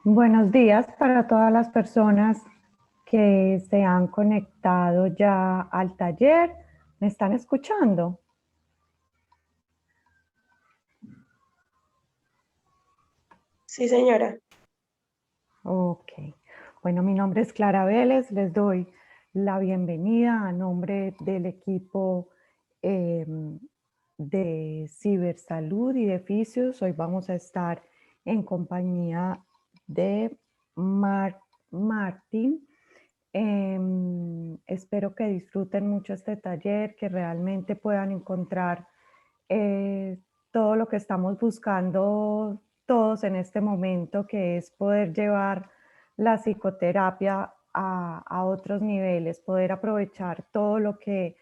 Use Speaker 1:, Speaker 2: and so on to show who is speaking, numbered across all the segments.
Speaker 1: Buenos días para todas las personas que se han conectado ya al taller. ¿Me están escuchando?
Speaker 2: Sí, señora.
Speaker 1: Ok. Bueno, mi nombre es Clara Vélez. Les doy la bienvenida a nombre del equipo eh, de cibersalud y de Fisios. Hoy vamos a estar en compañía de Martín. Espero que disfruten mucho este taller, que realmente puedan encontrar eh, todo lo que estamos buscando todos en este momento, que es poder llevar la psicoterapia a otros niveles, poder aprovechar todo lo que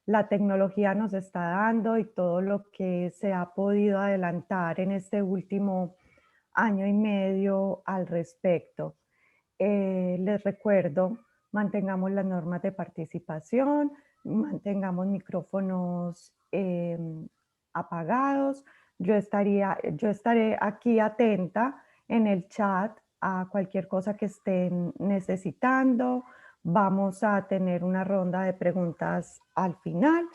Speaker 1: la tecnología nos está dando y todo lo que se ha podido adelantar en este último año y medio al respecto. Les recuerdo, mantengamos las normas de participación, mantengamos micrófonos apagados. Yo estaré aquí atenta en el chat a cualquier cosa que estén necesitando. Vamos a tener una ronda de preguntas al final.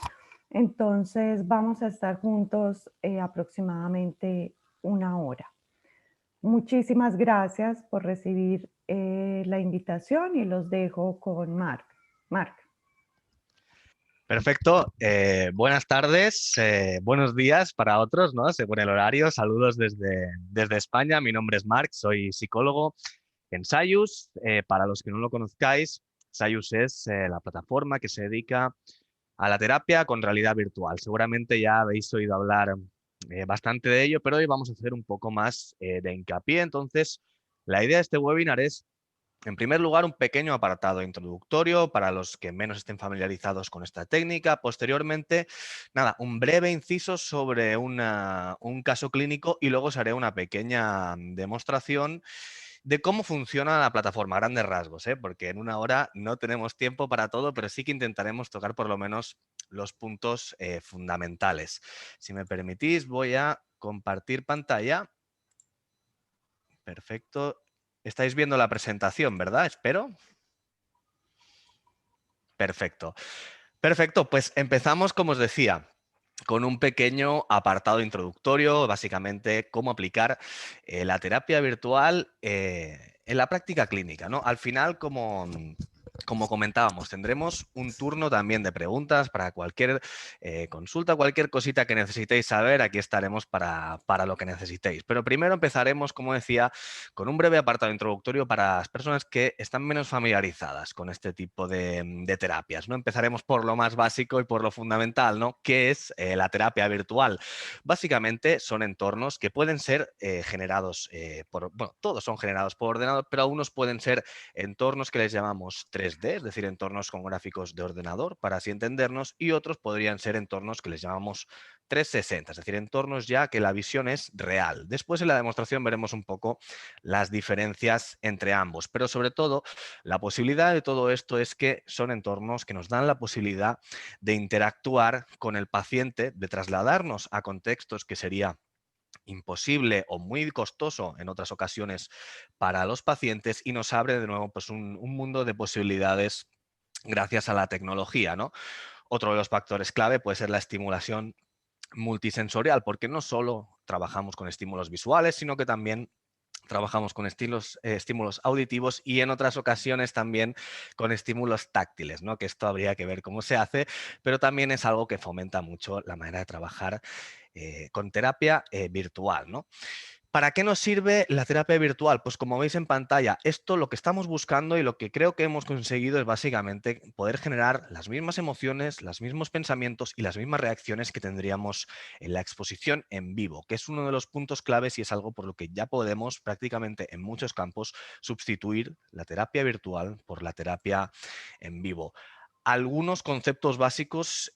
Speaker 1: Entonces vamos a estar juntos aproximadamente una hora. Muchísimas gracias por recibir la invitación y los dejo con Marc. Marc.
Speaker 3: Perfecto. Buenas tardes, buenos días para otros, ¿no? Según el horario. Saludos desde España. Mi nombre es Marc, soy psicólogo en Sayus. Para los que no lo conozcáis, Sayus es la plataforma que se dedica a la terapia con realidad virtual. Seguramente ya habéis oído hablar bastante de ello, pero hoy vamos a hacer un poco más de hincapié. Entonces, la idea de este webinar es, en primer lugar, un pequeño apartado introductorio para los que menos estén familiarizados con esta técnica. Posteriormente, nada, un breve inciso sobre un caso clínico y luego os haré una pequeña demostración de cómo funciona la plataforma, a grandes rasgos, ¿eh? Porque en una hora no tenemos tiempo para todo, pero sí que intentaremos tocar por lo menos los puntos fundamentales. Si me permitís, voy a compartir pantalla. Perfecto. Estáis viendo la presentación, ¿verdad? Espero. Perfecto. Perfecto, pues empezamos, como os decía, con un pequeño apartado introductorio, básicamente cómo aplicar la terapia virtual en la práctica clínica, ¿no? Al final, como comentábamos, tendremos un turno también de preguntas para cualquier consulta, cualquier cosita que necesitéis saber, aquí estaremos para lo que necesitéis. Pero primero empezaremos, como decía, con un breve apartado introductorio para las personas que están menos familiarizadas con este tipo de terapias, ¿no? Empezaremos por lo más básico y por lo fundamental, ¿no? ¿Qué es la terapia virtual? Básicamente son entornos que pueden ser generados bueno, todos son generados por ordenador, pero algunos pueden ser entornos que les llamamos 3D, es decir, entornos con gráficos de ordenador, para así entendernos, y otros podrían ser entornos que les llamamos 360, es decir, entornos ya que la visión es real. Después en la demostración veremos un poco las diferencias entre ambos, pero sobre todo la posibilidad de todo esto es que son entornos que nos dan la posibilidad de interactuar con el paciente, de trasladarnos a contextos que sería imposible o muy costoso en otras ocasiones para los pacientes, y nos abre de nuevo pues un mundo de posibilidades gracias a la tecnología, ¿no? Otro de los factores clave puede ser la estimulación multisensorial, porque no solo trabajamos con estímulos visuales, sino que también trabajamos con estímulos auditivos y en otras ocasiones también con estímulos táctiles, ¿no? Que esto habría que ver cómo se hace, pero también es algo que fomenta mucho la manera de trabajar con terapia virtual, ¿no? ¿Para qué nos sirve la terapia virtual? Pues como veis en pantalla, esto lo que estamos buscando y lo que creo que hemos conseguido es básicamente poder generar las mismas emociones, los mismos pensamientos y las mismas reacciones que tendríamos en la exposición en vivo, que es uno de los puntos claves y es algo por lo que ya podemos prácticamente en muchos campos sustituir la terapia virtual por la terapia en vivo. Algunos conceptos básicos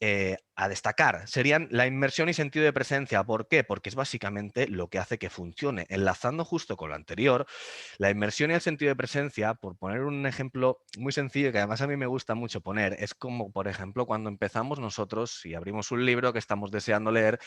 Speaker 3: a destacar serían la inmersión y sentido de presencia. ¿Por qué? Porque es básicamente lo que hace que funcione. Enlazando justo con lo anterior, la inmersión y el sentido de presencia, por poner un ejemplo muy sencillo que además a mí me gusta mucho poner, es como, por ejemplo, cuando empezamos nosotros y abrimos un libro que estamos deseando leer,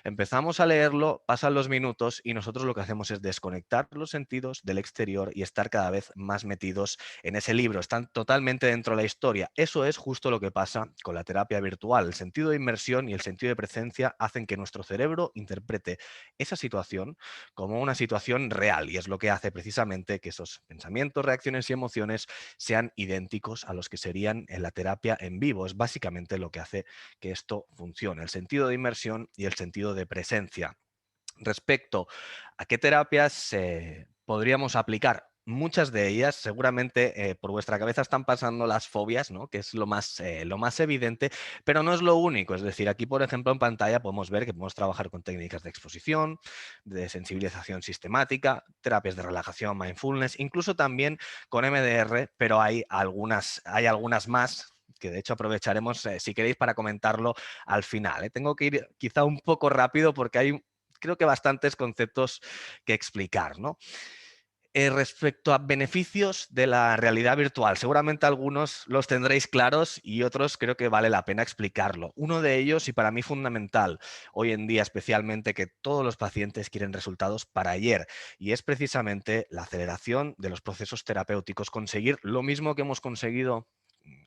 Speaker 3: empezamos a leerlo, pasan los minutos y nosotros lo que hacemos es desconectar los sentidos del exterior y estar cada vez más metidos en ese libro, están totalmente dentro de la historia. Eso es justo lo que pasa con la terapia virtual. El sentido de inmersión y el sentido de presencia hacen que nuestro cerebro interprete esa situación como una situación real y es lo que hace precisamente que esos pensamientos, reacciones y emociones sean idénticos a los que serían en la terapia en vivo. Es básicamente lo que hace que esto funcione, el sentido de inmersión y el sentido de presencia. Respecto a qué terapias podríamos aplicar, muchas de ellas seguramente por vuestra cabeza están pasando las fobias, ¿no? Que es lo más evidente, pero no es lo único. Es decir, aquí, por ejemplo, en pantalla podemos ver que podemos trabajar con técnicas de exposición, de sensibilización sistemática, terapias de relajación, mindfulness, incluso también con MDR, pero hay algunas más que de hecho aprovecharemos, si queréis, para comentarlo al final. Tengo que ir quizá un poco rápido porque hay creo que bastantes conceptos que explicar, ¿no? Respecto a beneficios de la realidad virtual, seguramente algunos los tendréis claros y otros creo que vale la pena explicarlo. Uno de ellos, y para mí fundamental, hoy en día especialmente, que todos los pacientes quieren resultados para ayer, y es precisamente la aceleración de los procesos terapéuticos, conseguir lo mismo que hemos conseguido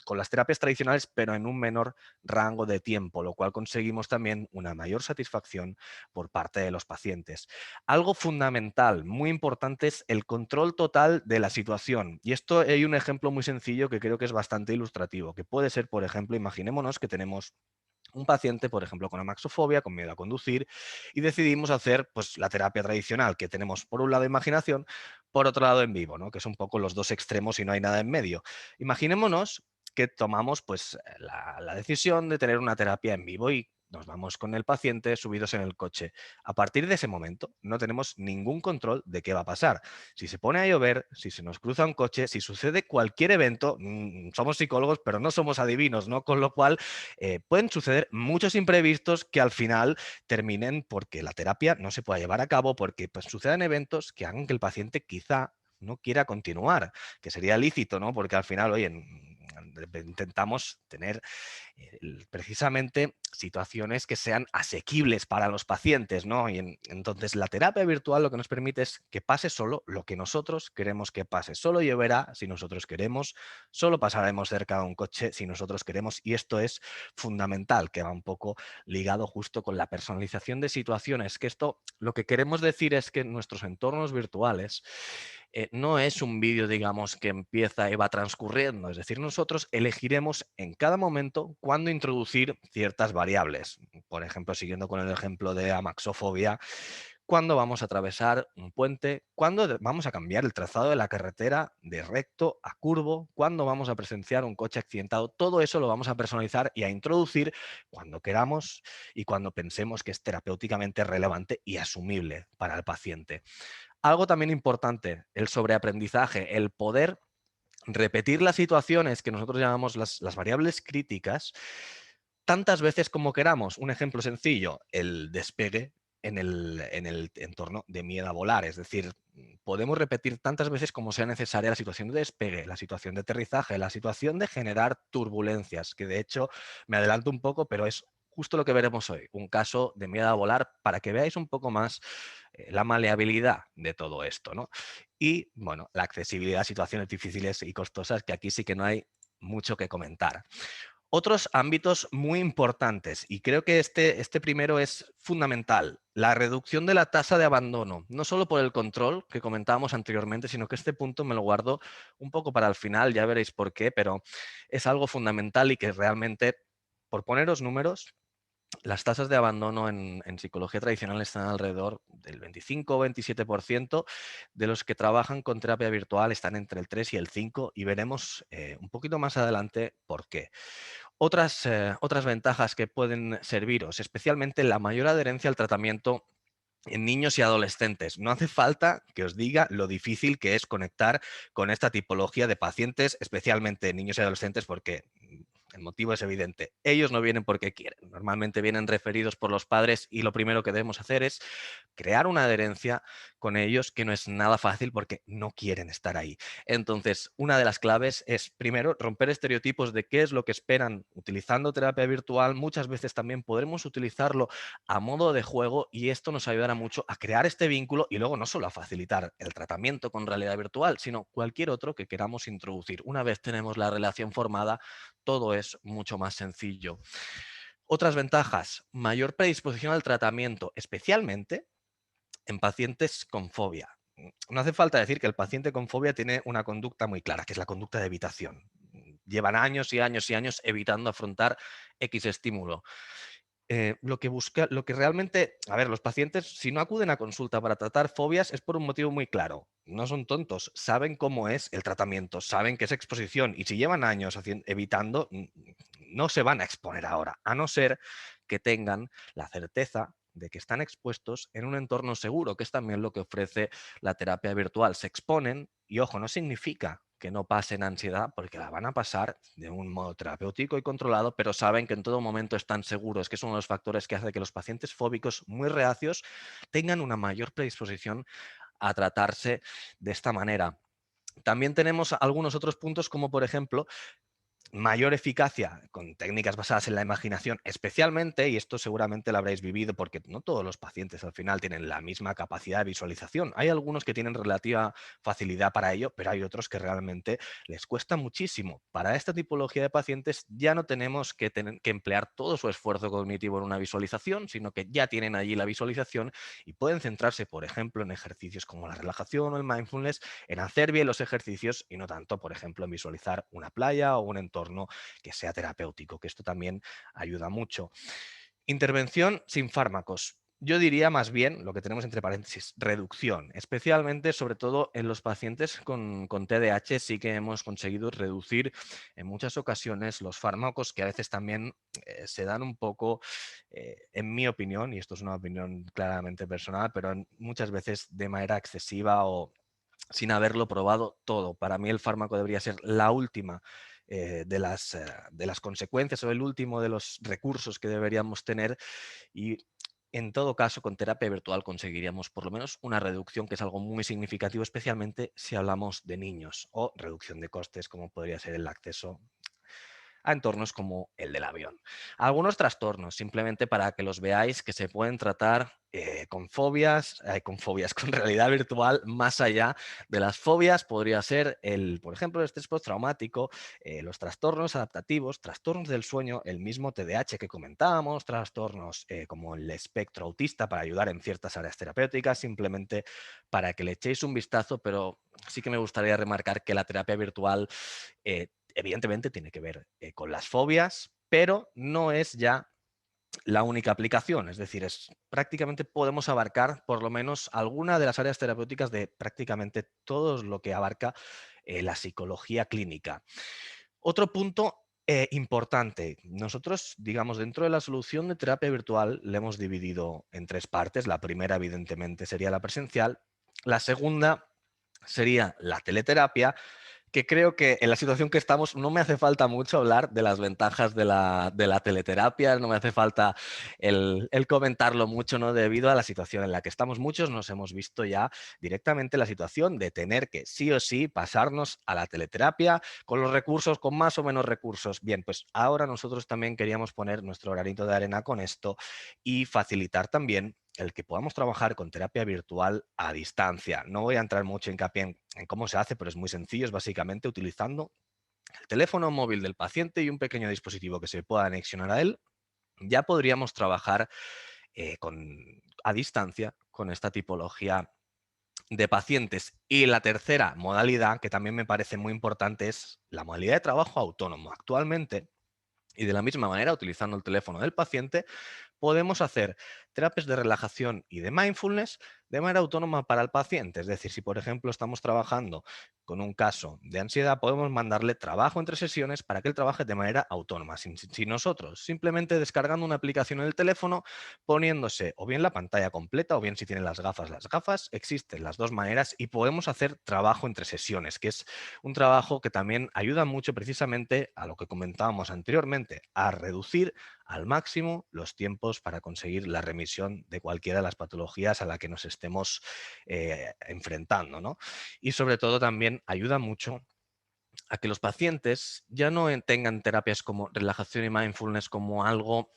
Speaker 3: con las terapias tradicionales, pero en un menor rango de tiempo, lo cual conseguimos también una mayor satisfacción por parte de los pacientes. Algo fundamental, muy importante, es el control total de la situación. Y esto hay un ejemplo muy sencillo que creo que es bastante ilustrativo, que puede ser, por ejemplo, imaginémonos que tenemos un paciente, por ejemplo, con amaxofobia, con miedo a conducir, y decidimos hacer pues, la terapia tradicional, que tenemos por un lado imaginación, por otro lado en vivo, ¿no? Que son un poco los dos extremos y no hay nada en medio. Imaginémonos que tomamos pues, la decisión de tener una terapia en vivo y nos vamos con el paciente subidos en el coche. A partir de ese momento no tenemos ningún control de qué va a pasar. Si se pone a llover, si se nos cruza un coche, si sucede cualquier evento, somos psicólogos, pero no somos adivinos, ¿no? Con lo cual pueden suceder muchos imprevistos que al final terminen porque la terapia no se pueda llevar a cabo, porque pues, sucedan eventos que hagan que el paciente quizá no quiera continuar, que sería lícito, ¿no? Porque al final, oye, intentamos tener precisamente situaciones que sean asequibles para los pacientes, ¿no? Y entonces la terapia virtual lo que nos permite es que pase solo lo que nosotros queremos que pase. Solo lloverá si nosotros queremos, solo pasaremos cerca de un coche si nosotros queremos y esto es fundamental, que va un poco ligado justo con la personalización de situaciones, que esto lo que queremos decir es que nuestros entornos virtuales no es un vídeo, digamos, que empieza y va transcurriendo. Es decir, nosotros elegiremos en cada momento cuándo introducir ciertas variables. Por ejemplo, siguiendo con el ejemplo de amaxofobia, cuándo vamos a atravesar un puente, cuándo vamos a cambiar el trazado de la carretera de recto a curvo, cuándo vamos a presenciar un coche accidentado. Todo eso lo vamos a personalizar y a introducir cuando queramos y cuando pensemos que es terapéuticamente relevante y asumible para el paciente. Algo también importante, el sobreaprendizaje, el poder repetir las situaciones que nosotros llamamos las variables críticas tantas veces como queramos. Un ejemplo sencillo, el despegue en el entorno de miedo a volar. Es decir, podemos repetir tantas veces como sea necesaria la situación de despegue, la situación de aterrizaje, la situación de generar turbulencias, que de hecho me adelanto un poco, pero es justo lo que veremos hoy, un caso de miedo a volar para que veáis un poco más la maleabilidad de todo esto, ¿no? Y, bueno, la accesibilidad a situaciones difíciles y costosas, que aquí sí que no hay mucho que comentar. Otros ámbitos muy importantes, y creo que este primero es fundamental, la reducción de la tasa de abandono, no solo por el control que comentábamos anteriormente, sino que este punto me lo guardo un poco para el final, ya veréis por qué, pero es algo fundamental y que realmente, por poneros números, las tasas de abandono en psicología tradicional están alrededor del 25 o 27%, de los que trabajan con terapia virtual están entre el 3 y el 5 y veremos un poquito más adelante por qué. Otras ventajas que pueden serviros, especialmente la mayor adherencia al tratamiento en niños y adolescentes. No hace falta que os diga lo difícil que es conectar con esta tipología de pacientes, especialmente niños y adolescentes, porque El motivo es evidente. Ellos no vienen porque quieren. Normalmente vienen referidos por los padres y lo primero que debemos hacer es crear una adherencia con ellos, que no es nada fácil porque no quieren estar ahí. Entonces, una de las claves es, primero, romper estereotipos de qué es lo que esperan utilizando terapia virtual. Muchas veces también podremos utilizarlo a modo de juego y esto nos ayudará mucho a crear este vínculo y luego no solo a facilitar el tratamiento con realidad virtual, sino cualquier otro que queramos introducir. Una vez tenemos la relación formada, todo es mucho más sencillo. Otras ventajas, mayor predisposición al tratamiento, especialmente en pacientes con fobia. No hace falta decir que el paciente con fobia tiene una conducta muy clara, que es la conducta de evitación. Llevan años y años y años evitando afrontar X estímulo. Lo que realmente, a ver, los pacientes, si no acuden a consulta para tratar fobias, es por un motivo muy claro. No son tontos, saben cómo es el tratamiento, saben que es exposición y si llevan años evitando, no se van a exponer ahora, a no ser que tengan la certeza de que están expuestos en un entorno seguro, que es también lo que ofrece la terapia virtual. Se exponen y, ojo, no significa que no pasen ansiedad, porque la van a pasar de un modo terapéutico y controlado, pero saben que en todo momento están seguros, que es uno de los factores que hace que los pacientes fóbicos muy reacios tengan una mayor predisposición a tratarse de esta manera. También tenemos algunos otros puntos, como por ejemplo mayor eficacia con técnicas basadas en la imaginación, especialmente, y esto seguramente lo habréis vivido porque no todos los pacientes al final tienen la misma capacidad de visualización. Hay algunos que tienen relativa facilidad para ello, pero hay otros que realmente les cuesta muchísimo. Para esta tipología de pacientes ya no tenemos que emplear todo su esfuerzo cognitivo en una visualización, sino que ya tienen allí la visualización y pueden centrarse, por ejemplo, en ejercicios como la relajación o el mindfulness, en hacer bien los ejercicios y no tanto, por ejemplo, en visualizar una playa o un entorno que sea terapéutico, que esto también ayuda mucho. Intervención sin fármacos. Yo diría más bien, lo que tenemos entre paréntesis, reducción, especialmente, sobre todo en los pacientes con TDAH, sí que hemos conseguido reducir en muchas ocasiones los fármacos que a veces también se dan un poco, en mi opinión, y esto es una opinión claramente personal, pero muchas veces de manera excesiva o sin haberlo probado todo. Para mí el fármaco debería ser la última de las consecuencias o el último de los recursos que deberíamos tener y en todo caso con terapia virtual conseguiríamos por lo menos una reducción que es algo muy significativo, especialmente si hablamos de niños o reducción de costes como podría ser el acceso a entornos como el del avión. Algunos trastornos, simplemente para que los veáis, que se pueden tratar con realidad virtual, más allá de las fobias, podría ser, por ejemplo, el estrés postraumático, los trastornos adaptativos, trastornos del sueño, el mismo TDAH que comentábamos, trastornos como el espectro autista para ayudar en ciertas áreas terapéuticas, simplemente para que le echéis un vistazo, pero sí que me gustaría remarcar que la terapia virtual evidentemente tiene que ver con las fobias, pero no es ya la única aplicación. Es decir, prácticamente podemos abarcar por lo menos alguna de las áreas terapéuticas de prácticamente todo lo que abarca la psicología clínica. Otro punto importante. Nosotros, digamos, dentro de la solución de terapia virtual le hemos dividido en tres partes. La primera, evidentemente, sería la presencial. La segunda sería la teleterapia, que creo que en la situación que estamos no me hace falta mucho hablar de las ventajas de la teleterapia, no me hace falta el comentarlo mucho, ¿no? Debido a la situación en la que estamos. Muchos nos hemos visto ya directamente en la situación de tener que sí o sí pasarnos a la teleterapia con los recursos, con más o menos recursos. Bien, pues ahora nosotros también queríamos poner nuestro granito de arena con esto y facilitar también el que podamos trabajar con terapia virtual a distancia. No voy a entrar mucho en cómo se hace, pero es muy sencillo, es básicamente utilizando el teléfono móvil del paciente y un pequeño dispositivo que se pueda anexionar a él. Ya podríamos trabajar a distancia con esta tipología de pacientes. Y la tercera modalidad, que también me parece muy importante, es la modalidad de trabajo autónomo. Actualmente, y de la misma manera, utilizando el teléfono del paciente, podemos hacer terapias de relajación y de mindfulness de manera autónoma para el paciente. Es decir, si por ejemplo estamos trabajando con un caso de ansiedad, podemos mandarle trabajo entre sesiones para que él trabaje de manera autónoma, sin nosotros, simplemente descargando una aplicación en el teléfono, poniéndose o bien la pantalla completa o bien si tienen las gafas, existen las dos maneras y podemos hacer trabajo entre sesiones, que es un trabajo que también ayuda mucho precisamente a lo que comentábamos anteriormente, a reducir al máximo los tiempos para conseguir la remisión de cualquiera de las patologías a la que nos estemos enfrentando, ¿no? Y sobre todo también ayuda mucho a que los pacientes ya no tengan terapias como relajación y mindfulness como algo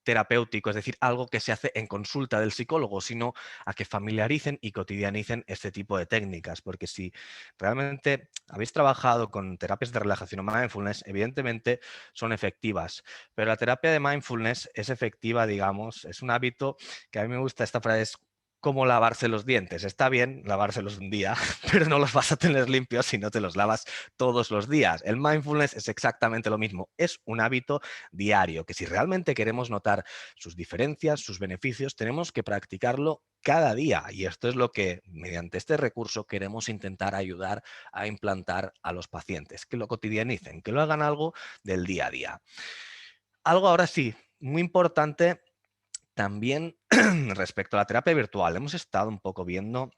Speaker 3: terapéutico, es decir, algo que se hace en consulta del psicólogo, sino a que familiaricen y cotidianicen este tipo de técnicas, porque si realmente habéis trabajado con terapias de relajación o mindfulness, evidentemente son efectivas, pero la terapia de mindfulness es efectiva, digamos, es un hábito que a mí me gusta esta frase, es como lavarse los dientes. Está bien lavárselos un día, pero no los vas a tener limpios si no te los lavas todos los días. El mindfulness es exactamente lo mismo, es un hábito diario, que si realmente queremos notar sus diferencias, sus beneficios, tenemos que practicarlo cada día. Y esto es lo que, mediante este recurso, queremos intentar ayudar a implantar a los pacientes, que lo cotidianicen, que lo hagan algo del día a día. Algo ahora sí, muy importante también respecto a la terapia virtual. Hemos estado un poco viendo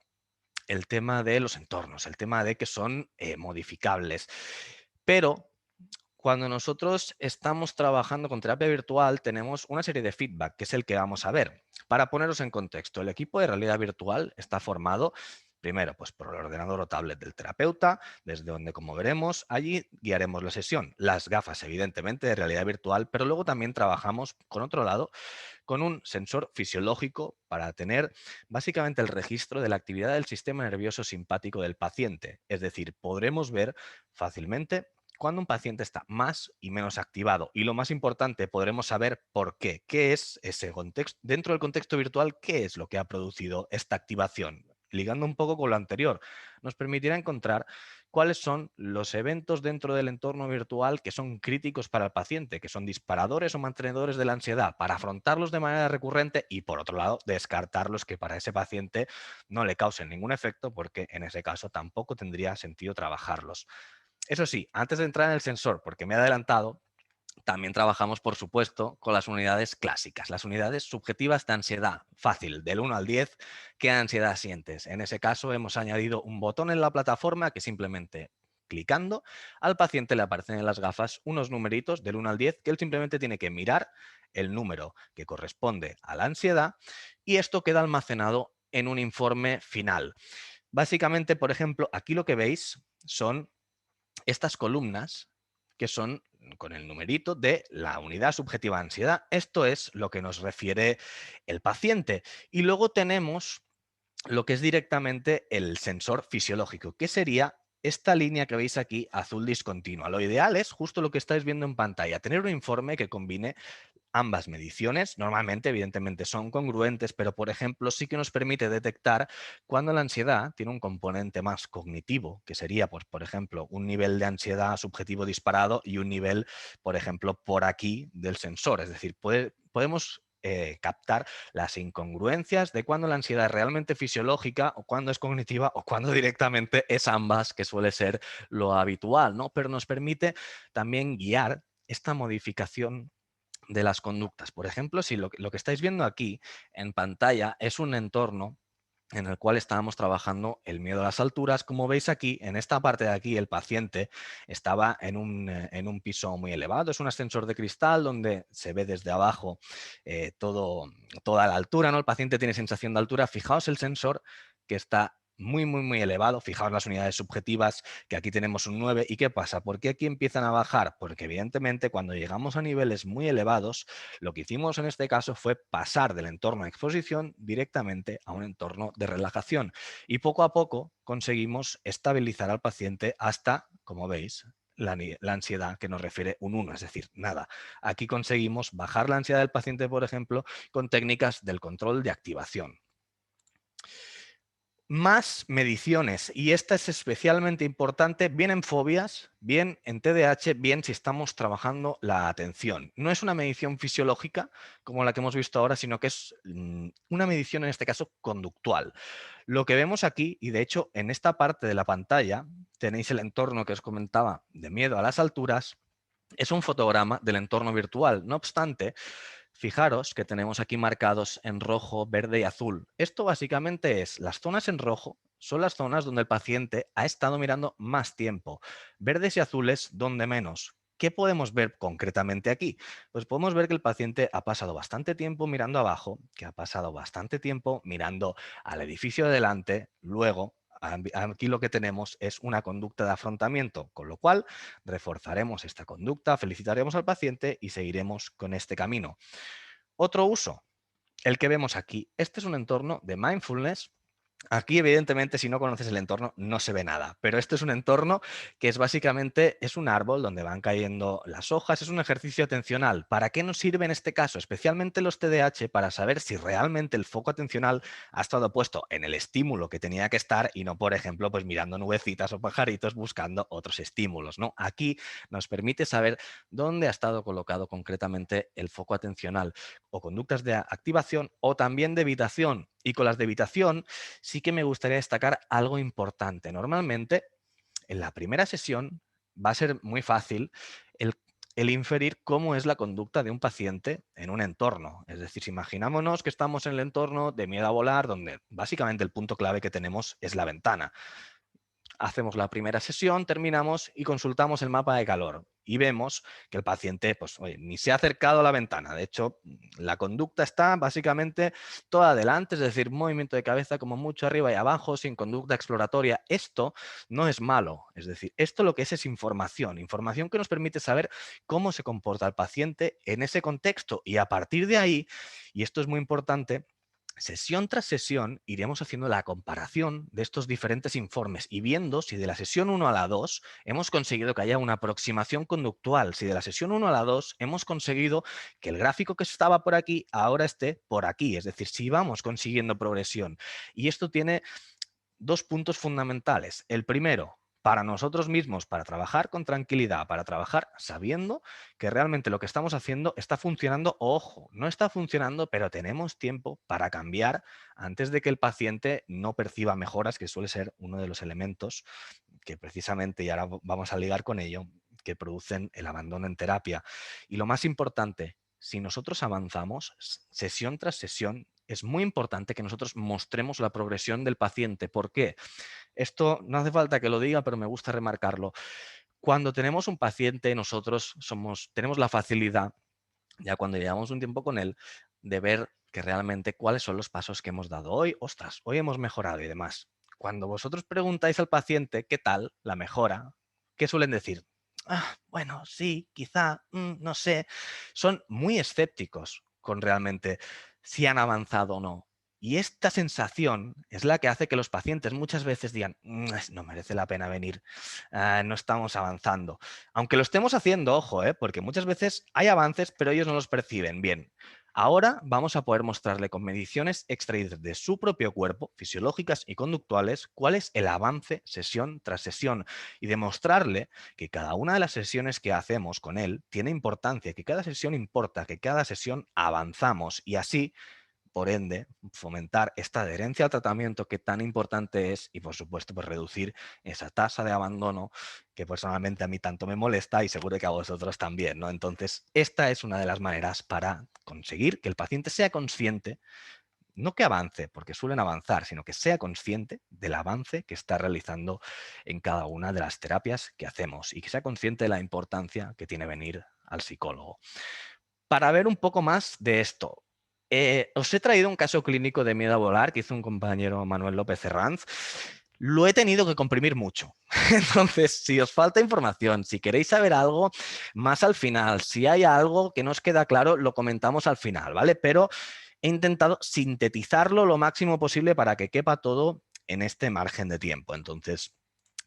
Speaker 3: el tema de los entornos, el tema de que son modificables, pero cuando nosotros estamos trabajando con terapia virtual, tenemos una serie de feedback, que es el que vamos a ver. Para poneros en contexto, el equipo de realidad virtual está formado, primero, pues por el ordenador o tablet del terapeuta, desde donde, como veremos, allí guiaremos la sesión. Las gafas, evidentemente, de realidad virtual, pero luego también trabajamos, con otro lado, con un sensor fisiológico para tener básicamente el registro de la actividad del sistema nervioso simpático del paciente. Es decir, podremos ver fácilmente cuando un paciente está más y menos activado. Y lo más importante, podremos saber por qué. ¿Qué es ese contexto? Dentro del contexto virtual, ¿qué es lo que ha producido esta activación? Ligando un poco con lo anterior, nos permitirá encontrar cuáles son los eventos dentro del entorno virtual que son críticos para el paciente, que son disparadores o mantenedores de la ansiedad, para afrontarlos de manera recurrente y, por otro lado, descartarlos que para ese paciente no le causen ningún efecto porque en ese caso tampoco tendría sentido trabajarlos. Eso sí, antes de entrar en el sensor, porque me he adelantado, también trabajamos, por supuesto, con las unidades clásicas, las unidades subjetivas de ansiedad. Fácil, del 1 al 10, ¿qué ansiedad sientes? En ese caso hemos añadido un botón en la plataforma que simplemente clicando al paciente le aparecen en las gafas unos numeritos del 1 al 10 que él simplemente tiene que mirar el número que corresponde a la ansiedad y esto queda almacenado en un informe final. Básicamente, por ejemplo, aquí lo que veis son estas columnas que son con el numerito de la unidad subjetiva de ansiedad. Esto es lo que nos refiere el paciente. Y luego tenemos lo que es directamente el sensor fisiológico, que sería esta línea que veis aquí, azul discontinua. Lo ideal es justo lo que estáis viendo en pantalla, tener un informe que combine ambas mediciones. Normalmente, evidentemente, son congruentes, pero, por ejemplo, sí que nos permite detectar cuando la ansiedad tiene un componente más cognitivo, que sería, pues, por ejemplo, un nivel de ansiedad subjetivo disparado y un nivel, por ejemplo, por aquí del sensor. Es decir, podemos captar las incongruencias de cuando la ansiedad es realmente fisiológica o cuando es cognitiva o cuando directamente es ambas, que suele ser lo habitual, ¿no? Pero nos permite también guiar esta modificación de las conductas. Por ejemplo, si lo que estáis viendo aquí en pantalla es un entorno en el cual estábamos trabajando el miedo a las alturas. Como veis aquí, en esta parte de aquí, el paciente estaba en un piso muy elevado. Es un ascensor de cristal donde se ve desde abajo toda la altura, ¿no? El paciente tiene sensación de altura. Fijaos el sensor que está muy elevado. Fijaos las unidades subjetivas, que aquí tenemos un 9. ¿Y qué pasa? ¿Por qué aquí empiezan a bajar? Porque evidentemente cuando llegamos a niveles muy elevados, lo que hicimos en este caso fue pasar del entorno de exposición directamente a un entorno de relajación. Y poco a poco conseguimos estabilizar al paciente hasta, como veis, la ansiedad que nos refiere un 1, es decir, nada. Aquí conseguimos bajar la ansiedad del paciente, por ejemplo, con técnicas del control de activación. más mediciones, y esta es especialmente importante, bien en fobias, bien en TDAH, bien si estamos trabajando la atención. No es una medición fisiológica como la que hemos visto ahora, sino que es una medición, en este caso, conductual. Lo que vemos aquí, y de hecho en esta parte de la pantalla tenéis el entorno que os comentaba de miedo a las alturas, es un fotograma del entorno virtual. No obstante, fijaros que tenemos aquí marcados en rojo, verde y azul. Esto básicamente es, las zonas en rojo son las zonas donde el paciente ha estado mirando más tiempo. Verdes y azules donde menos. ¿Qué podemos ver concretamente aquí? Pues podemos ver que el paciente ha pasado bastante tiempo mirando abajo, que ha pasado bastante tiempo mirando al edificio de delante, luego aquí lo que tenemos es una conducta de afrontamiento, con lo cual reforzaremos esta conducta, felicitaremos al paciente y seguiremos con este camino. Otro uso, el que vemos aquí. Este es un entorno de mindfulness. Aquí, evidentemente, si no conoces el entorno, no se ve nada, pero este es un entorno que es básicamente, es un árbol donde van cayendo las hojas, es un ejercicio atencional. ¿Para qué nos sirve en este caso? Especialmente los TDAH, para saber si realmente el foco atencional ha estado puesto en el estímulo que tenía que estar y no, por ejemplo, pues mirando nubecitas o pajaritos buscando otros estímulos, ¿no? Aquí nos permite saber dónde ha estado colocado concretamente el foco atencional o conductas de activación o también de evitación. Y con las de evitación sí que me gustaría destacar algo importante. Normalmente, en la primera sesión va a ser muy fácil el inferir cómo es la conducta de un paciente en un entorno. Es decir, si imaginámonos que estamos en el entorno de miedo a volar, donde básicamente el punto clave que tenemos es la ventana. Hacemos la primera sesión, terminamos y consultamos el mapa de calor y vemos que el paciente pues, oye, ni se ha acercado a la ventana. De hecho, la conducta está básicamente toda adelante, es decir, movimiento de cabeza como mucho arriba y abajo, sin conducta exploratoria. Esto no es malo, es decir, esto lo que es información, información que nos permite saber cómo se comporta el paciente en ese contexto y a partir de ahí, y esto es muy importante, sesión tras sesión iremos haciendo la comparación de estos diferentes informes y viendo si de la sesión 1 a la 2 hemos conseguido que haya una aproximación conductual, si de la sesión 1 a la 2 hemos conseguido que el gráfico que estaba por aquí ahora esté por aquí, es decir, si vamos consiguiendo progresión. Y esto tiene dos puntos fundamentales. El primero, para nosotros mismos, para trabajar con tranquilidad, para trabajar sabiendo que realmente lo que estamos haciendo está funcionando. Ojo, no está funcionando, pero tenemos tiempo para cambiar antes de que el paciente no perciba mejoras, que suele ser uno de los elementos que precisamente, y ahora vamos a ligar con ello, que producen el abandono en terapia. Y lo más importante, si nosotros avanzamos sesión tras sesión, es muy importante que nosotros mostremos la progresión del paciente. ¿Por qué? Esto no hace falta que lo diga, pero me gusta remarcarlo. Cuando tenemos un paciente, nosotros tenemos la facilidad, ya cuando llevamos un tiempo con él, de ver que realmente cuáles son los pasos que hemos dado hoy. Ostras, hoy hemos mejorado y demás. Cuando vosotros preguntáis al paciente qué tal la mejora, ¿qué suelen decir? Ah, bueno, sí, quizá, no sé. Son muy escépticos con realmente si han avanzado o no. Y esta sensación es la que hace que los pacientes muchas veces digan, no merece la pena venir, no estamos avanzando. Aunque lo estemos haciendo, ojo, porque muchas veces hay avances, pero ellos no los perciben bien. Ahora vamos a poder mostrarle con mediciones extraídas de su propio cuerpo, fisiológicas y conductuales, cuál es el avance sesión tras sesión y demostrarle que cada una de las sesiones que hacemos con él tiene importancia, que cada sesión importa, que cada sesión avanzamos y así, por ende, fomentar esta adherencia al tratamiento que tan importante es y, por supuesto, pues reducir esa tasa de abandono que personalmente a mí tanto me molesta y seguro que a vosotros también, ¿no? Entonces, esta es una de las maneras para conseguir que el paciente sea consciente, no que avance, porque suelen avanzar, sino que sea consciente del avance que está realizando en cada una de las terapias que hacemos y que sea consciente de la importancia que tiene venir al psicólogo. Para ver un poco más de esto, os he traído un caso clínico de miedo a volar que hizo un compañero, Manuel López Herranz. Lo he tenido que comprimir mucho. Entonces, si os falta información, si queréis saber algo más al final, si hay algo que no os queda claro, lo comentamos al final, ¿vale? Pero he intentado sintetizarlo lo máximo posible para que quepa todo en este margen de tiempo. Entonces,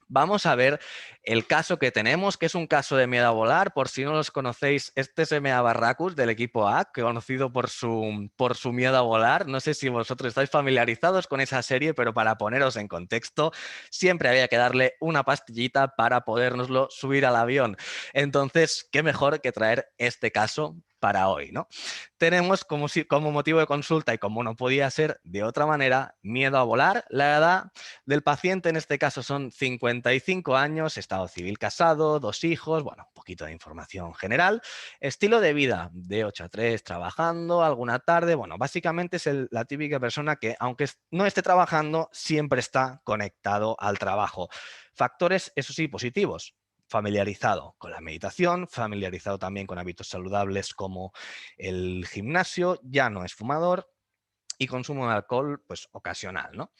Speaker 3: Vamos a ver el caso que tenemos, que es un caso de miedo a volar. Por si no los conocéis, este es M.A. Barracus del equipo A, conocido por su miedo a volar. No sé si vosotros estáis familiarizados con esa serie, pero para poneros en contexto, siempre había que darle una pastillita para podérnoslo subir al avión. Entonces, qué mejor que traer este caso para hoy, ¿no? Tenemos como motivo de consulta, y como no podía ser de otra manera, miedo a volar. La edad del paciente en este caso son 55 años, estado civil casado, 2 hijos, bueno, un poquito de información general. Estilo de vida, de 8 a 3, trabajando, alguna tarde. Bueno, básicamente es la típica persona que, aunque no esté trabajando, siempre está conectado al trabajo. Factores, eso sí, positivos. Familiarizado con la meditación, familiarizado también con hábitos saludables como el gimnasio, ya no es fumador y consumo de alcohol pues ocasional, ¿no?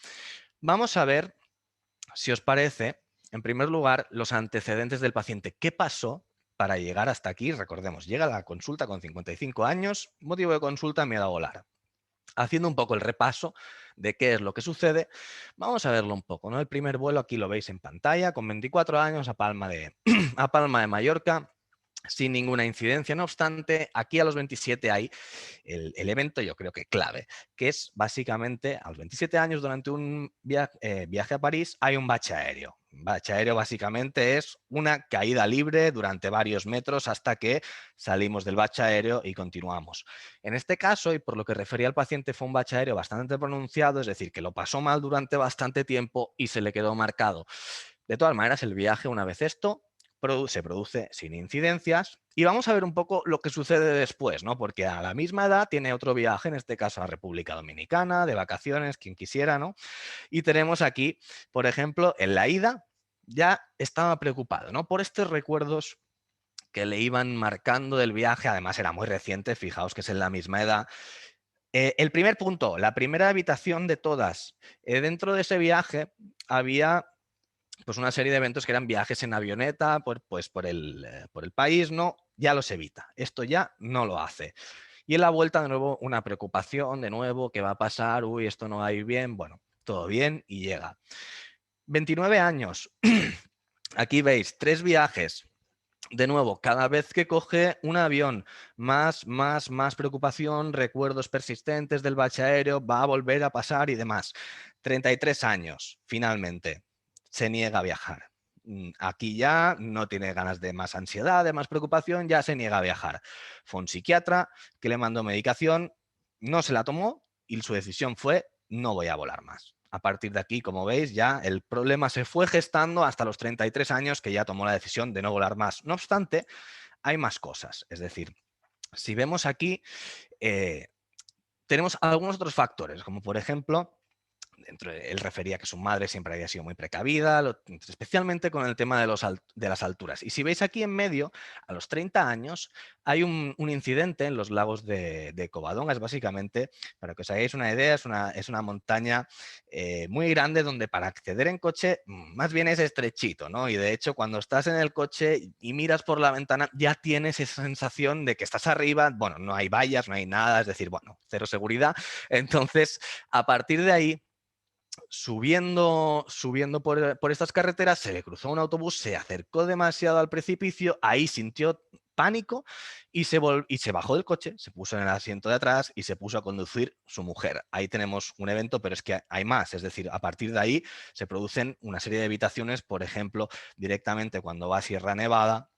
Speaker 3: Vamos a ver, si os parece, en primer lugar, los antecedentes del paciente. ¿Qué pasó para llegar hasta aquí? Recordemos, llega a la consulta con 55 años, motivo de consulta, miedo a volar. Haciendo un poco el repaso de qué es lo que sucede, vamos a verlo un poco, ¿no? El primer vuelo aquí lo veis en pantalla, con 24 años a Palma de, a Palma de Mallorca, sin ninguna incidencia. No obstante, aquí a los 27 hay el evento, yo creo que clave, que es básicamente a los 27 años, durante un viaje a París, hay un bache aéreo. Un bache aéreo básicamente es una caída libre durante varios metros hasta que salimos del bache aéreo y continuamos. En este caso, y por lo que refería al paciente, fue un bache aéreo bastante pronunciado, es decir, que lo pasó mal durante bastante tiempo y se le quedó marcado. De todas maneras, el viaje, una vez esto, se produce sin incidencias. Y vamos a ver un poco lo que sucede después, ¿no? Porque a la misma edad tiene otro viaje, en este caso a República Dominicana, de vacaciones, quien quisiera, ¿no? Y tenemos aquí, por ejemplo, en la ida ya estaba preocupado, ¿no? Por estos recuerdos que le iban marcando del viaje, además era muy reciente, fijaos que es en la misma edad. El primer punto, la primera habitación de todas. Dentro de ese viaje había pues una serie de eventos que eran viajes en avioneta por el país, ¿no? Ya los evita. Esto ya no lo hace. Y en la vuelta, de nuevo, una preocupación, de nuevo, ¿qué va a pasar? Uy, esto no va a ir bien. Bueno, todo bien y llega. 29 años. Aquí veis, 3 viajes. De nuevo, cada vez que coge un avión, más preocupación, recuerdos persistentes del bache aéreo, va a volver a pasar y demás. 33 años, finalmente, se niega a viajar. Aquí ya no tiene ganas de más ansiedad, de más preocupación, ya se niega a viajar. Fue un psiquiatra que le mandó medicación, no se la tomó y su decisión fue: no voy a volar más. A partir de aquí, como veis, ya el problema se fue gestando hasta los 33 años, que ya tomó la decisión de no volar más. No obstante, hay más cosas. Es decir, si vemos aquí, tenemos algunos otros factores, como por ejemplo, él refería que su madre siempre había sido muy precavida, especialmente con el tema de las alturas. Y si veis aquí en medio, a los 30 años, hay un incidente en los lagos de Covadonga. Es básicamente, para que os hagáis una idea, es una montaña muy grande donde para acceder en coche más bien es estrechito, ¿no? Y de hecho, cuando estás en el coche y miras por la ventana, ya tienes esa sensación de que estás arriba. Bueno, no hay vallas, no hay nada, es decir, bueno, cero seguridad. Entonces, a partir de ahí, subiendo por estas carreteras, se le cruzó un autobús, se acercó demasiado al precipicio, ahí sintió pánico y se bajó del coche, se puso en el asiento de atrás y se puso a conducir su mujer. Ahí tenemos un evento, pero es que hay más. Es decir, a partir de ahí se producen una serie de evitaciones. Por ejemplo, directamente cuando va a Sierra Nevada,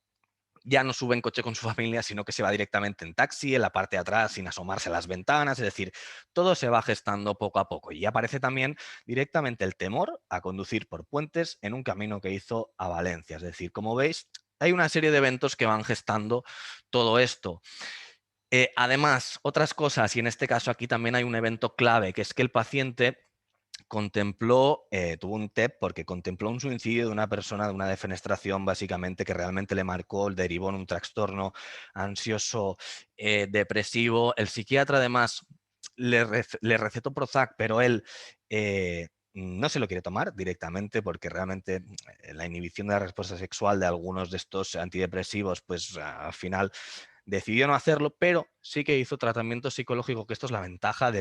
Speaker 3: ya no sube en coche con su familia, sino que se va directamente en taxi, en la parte de atrás, sin asomarse a las ventanas. Es decir, todo se va gestando poco a poco. Y aparece también directamente el temor a conducir por puentes en un camino que hizo a Valencia. Es decir, como veis, hay una serie de eventos que van gestando todo esto. Además, otras cosas, y en este caso aquí también hay un evento clave, que es que el paciente tuvo un TEP porque contempló un suicidio de una persona, de una defenestración básicamente, que realmente le marcó, derivó en un trastorno ansioso, depresivo. El psiquiatra además le recetó Prozac, pero él no se lo quiere tomar directamente porque realmente la inhibición de la respuesta sexual de algunos de estos antidepresivos, pues al final decidió no hacerlo, pero sí que hizo tratamiento psicológico, que esto es la ventaja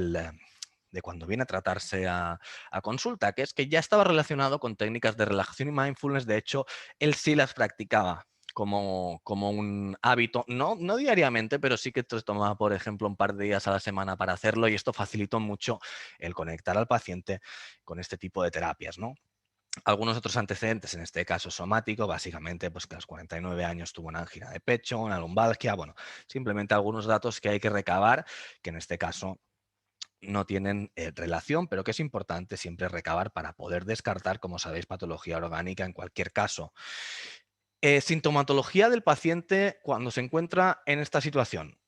Speaker 3: de cuando viene a tratarse a consulta, que es que ya estaba relacionado con técnicas de relajación y mindfulness. De hecho, él sí las practicaba como un hábito, no diariamente, pero sí que tomaba, por ejemplo, un par de días a la semana para hacerlo, y esto facilitó mucho el conectar al paciente con este tipo de terapias, ¿no? Algunos otros antecedentes, en este caso somático, básicamente pues que a los 49 años tuvo una angina de pecho, una lumbalgia, bueno, simplemente algunos datos que hay que recabar, que en este caso no tienen relación, pero que es importante siempre recabar para poder descartar, como sabéis, patología orgánica en cualquier caso. Sintomatología del paciente cuando se encuentra en esta situación.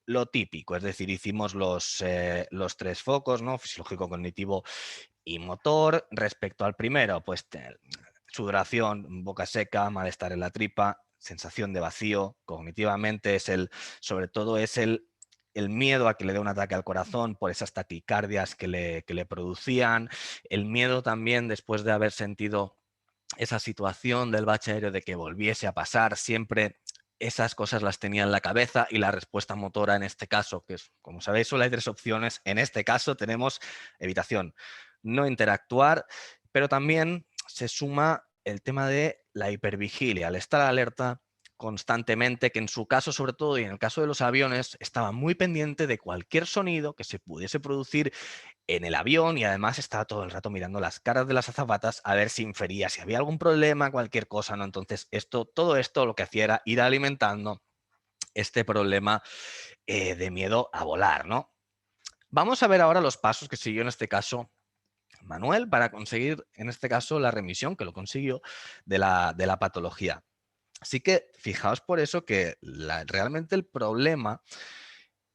Speaker 3: Lo típico, es decir, hicimos los tres focos, ¿no? Fisiológico, cognitivo y motor. Respecto al primero, pues sudoración, boca seca, malestar en la tripa, sensación de vacío. Cognitivamente sobre todo es el miedo a que le dé un ataque al corazón por esas taquicardias que le producían, el miedo también después de haber sentido esa situación del bache aéreo de que volviese a pasar. Siempre esas cosas las tenía en la cabeza, y la respuesta motora en este caso, que es, como sabéis, solo hay tres opciones. En este caso tenemos evitación, no interactuar, pero también se suma el tema de la hipervigilia, al estar alerta constantemente, que en su caso sobre todo y en el caso de los aviones estaba muy pendiente de cualquier sonido que se pudiese producir en el avión, y además estaba todo el rato mirando las caras de las azafatas a ver si infería si había algún problema, cualquier cosa, ¿no? Entonces, todo esto lo que hacía era ir alimentando este problema de miedo a volar, ¿no? Vamos a ver ahora los pasos que siguió en este caso Manuel para conseguir, en este caso, la remisión, que lo consiguió, de la patología. Así que fijaos por eso que realmente el problema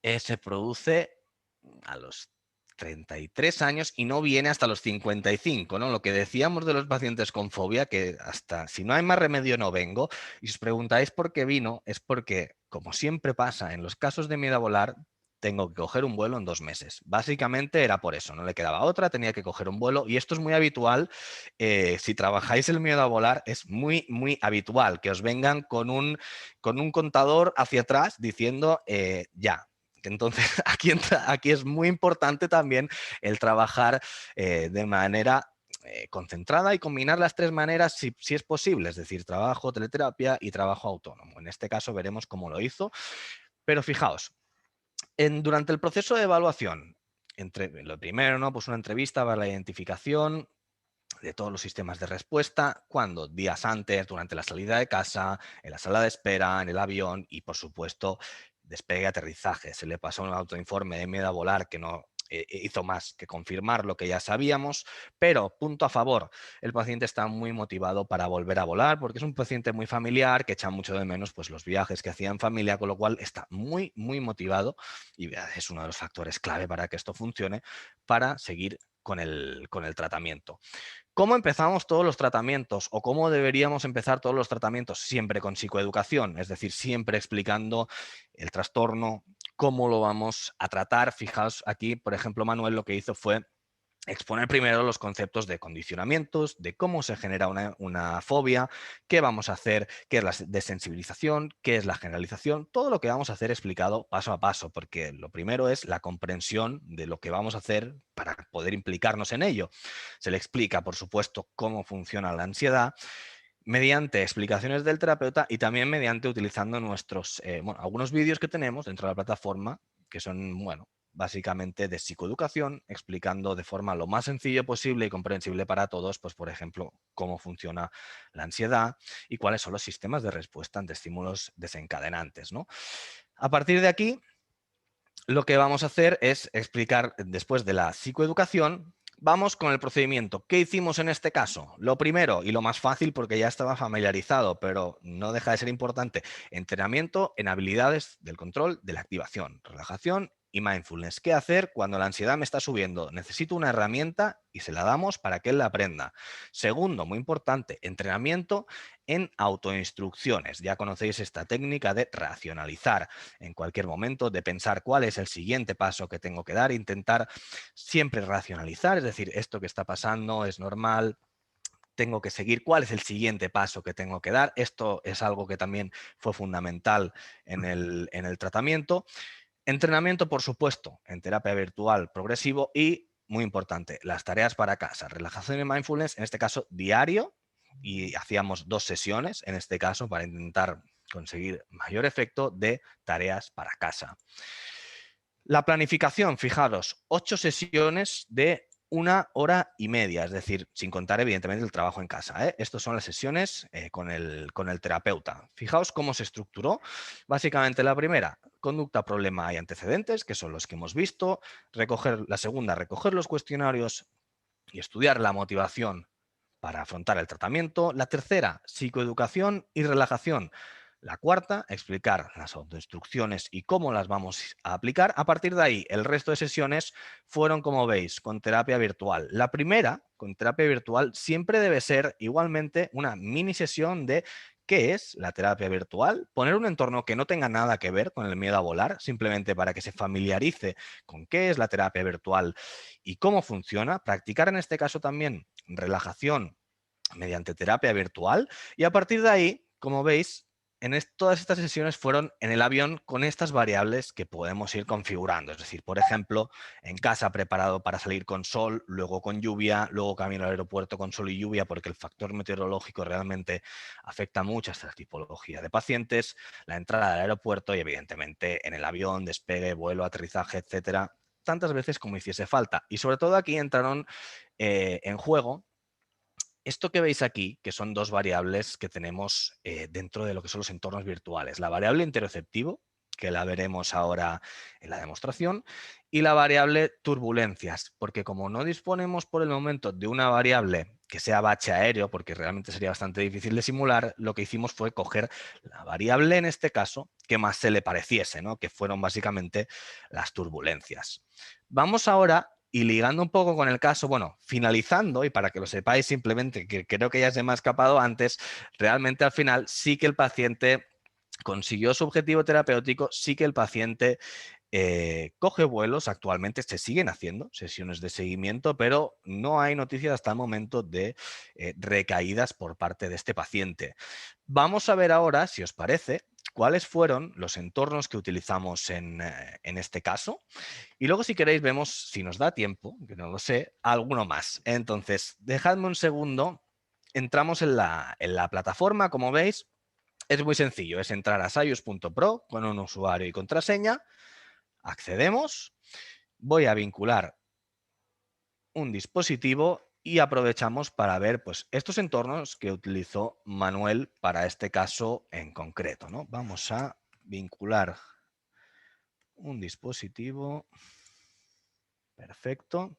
Speaker 3: se produce a los 33 años y no viene hasta los 55, ¿no? Lo que decíamos de los pacientes con fobia, que hasta si no hay más remedio no vengo, y os preguntáis por qué vino, es porque, como siempre pasa en los casos de miedo a volar, tengo que coger un vuelo en 2 meses. Básicamente era por eso, no le quedaba otra, tenía que coger un vuelo, y esto es muy habitual. Si trabajáis el miedo a volar, es muy, muy habitual que os vengan con un contador hacia atrás diciendo ya. Entonces, aquí es muy importante también el trabajar de manera concentrada y combinar las tres maneras si es posible, es decir, trabajo, teleterapia y trabajo autónomo. En este caso veremos cómo lo hizo, pero fijaos, durante el proceso de evaluación, lo primero, ¿no? Pues una entrevista para la identificación de todos los sistemas de respuesta, cuando días antes, durante la salida de casa, en la sala de espera, en el avión y, por supuesto, despegue y aterrizaje. Se le pasó un autoinforme de miedo a volar que no hizo más que confirmar lo que ya sabíamos, pero punto a favor, el paciente está muy motivado para volver a volar porque es un paciente muy familiar que echa mucho de menos pues, los viajes que hacía en familia, con lo cual está muy, muy motivado, y es uno de los factores clave para que esto funcione, para seguir con el tratamiento. ¿Cómo empezamos todos los tratamientos o cómo deberíamos empezar todos los tratamientos? Siempre con psicoeducación, es decir, siempre explicando el trastorno, cómo lo vamos a tratar. Fijaos aquí, por ejemplo, Manuel lo que hizo fue exponer primero los conceptos de condicionamientos, de cómo se genera una fobia, qué vamos a hacer, qué es la desensibilización, qué es la generalización, todo lo que vamos a hacer explicado paso a paso, porque lo primero es la comprensión de lo que vamos a hacer para poder implicarnos en ello. Se le explica, por supuesto, cómo funciona la ansiedad, mediante explicaciones del terapeuta y también mediante utilizando algunos vídeos que tenemos dentro de la plataforma, que son, básicamente de psicoeducación, explicando de forma lo más sencillo posible y comprensible para todos, pues por ejemplo, cómo funciona la ansiedad y cuáles son los sistemas de respuesta ante estímulos desencadenantes, ¿no? A partir de aquí, lo que vamos a hacer es explicar, después de la psicoeducación, vamos con el procedimiento. ¿Qué hicimos en este caso? Lo primero y lo más fácil, porque ya estaba familiarizado, pero no deja de ser importante: entrenamiento en habilidades del control de la activación, relajación y mindfulness. ¿Qué hacer cuando la ansiedad me está subiendo? Necesito una herramienta y se la damos para que él la aprenda. Segundo, muy importante, entrenamiento en autoinstrucciones. Ya conocéis esta técnica de racionalizar en cualquier momento, de pensar cuál es el siguiente paso que tengo que dar, intentar siempre racionalizar, es decir, esto que está pasando es normal, tengo que seguir, cuál es el siguiente paso que tengo que dar. Esto es algo que también fue fundamental en el tratamiento. Entrenamiento, por supuesto, en terapia virtual progresivo, y muy importante, las tareas para casa, relajación y mindfulness, en este caso diario, y hacíamos 2 sesiones, en este caso, para intentar conseguir mayor efecto de tareas para casa. La planificación, fijaros, 8 sesiones de 1 hora y media, es decir, sin contar evidentemente el trabajo en casa. Estas son las sesiones con el terapeuta. Fijaos cómo se estructuró. Básicamente la primera, conducta, problema y antecedentes, que son los que hemos visto. La segunda, recoger los cuestionarios y estudiar la motivación para afrontar el tratamiento. La tercera, psicoeducación y relajación. La cuarta, explicar las autoinstrucciones y cómo las vamos a aplicar. A partir de ahí, el resto de sesiones fueron, como veis, con terapia virtual. La primera, con terapia virtual, siempre debe ser igualmente una mini sesión de qué es la terapia virtual, poner un entorno que no tenga nada que ver con el miedo a volar, simplemente para que se familiarice con qué es la terapia virtual y cómo funciona. Practicar en este caso también relajación mediante terapia virtual y a partir de ahí, como veis, todas estas sesiones fueron en el avión con estas variables que podemos ir configurando. Es decir, por ejemplo, en casa preparado para salir con sol, luego con lluvia, luego camino al aeropuerto con sol y lluvia, porque el factor meteorológico realmente afecta mucho a esta tipología de pacientes, la entrada al aeropuerto y evidentemente en el avión, despegue, vuelo, aterrizaje, etcétera, tantas veces como hiciese falta. Y sobre todo aquí entraron en juego esto que veis aquí, que son 2 variables que tenemos dentro de lo que son los entornos virtuales. La variable interoceptivo, que la veremos ahora en la demostración, y la variable turbulencias, porque como no disponemos por el momento de una variable que sea bache aéreo, porque realmente sería bastante difícil de simular, lo que hicimos fue coger la variable, en este caso, que más se le pareciese, ¿no? Que fueron básicamente las turbulencias. Vamos ahora y ligando un poco con el caso, bueno, finalizando, y para que lo sepáis simplemente, que creo que ya se me ha escapado antes, realmente al final sí que el paciente consiguió su objetivo terapéutico, sí que el paciente coge vuelos, actualmente se siguen haciendo sesiones de seguimiento, pero no hay noticias hasta el momento de recaídas por parte de este paciente. Vamos a ver ahora, si os parece, cuáles fueron los entornos que utilizamos en este caso. Y luego, si queréis, vemos, si nos da tiempo, que no lo sé, alguno más. Entonces, dejadme un segundo. Entramos en la plataforma, como veis. Es muy sencillo, es entrar a sayus.pro con un usuario y contraseña. Accedemos. Voy a vincular un dispositivo y aprovechamos para ver pues, estos entornos que utilizó Manuel para este caso en concreto, ¿no? Vamos a vincular un dispositivo. Perfecto.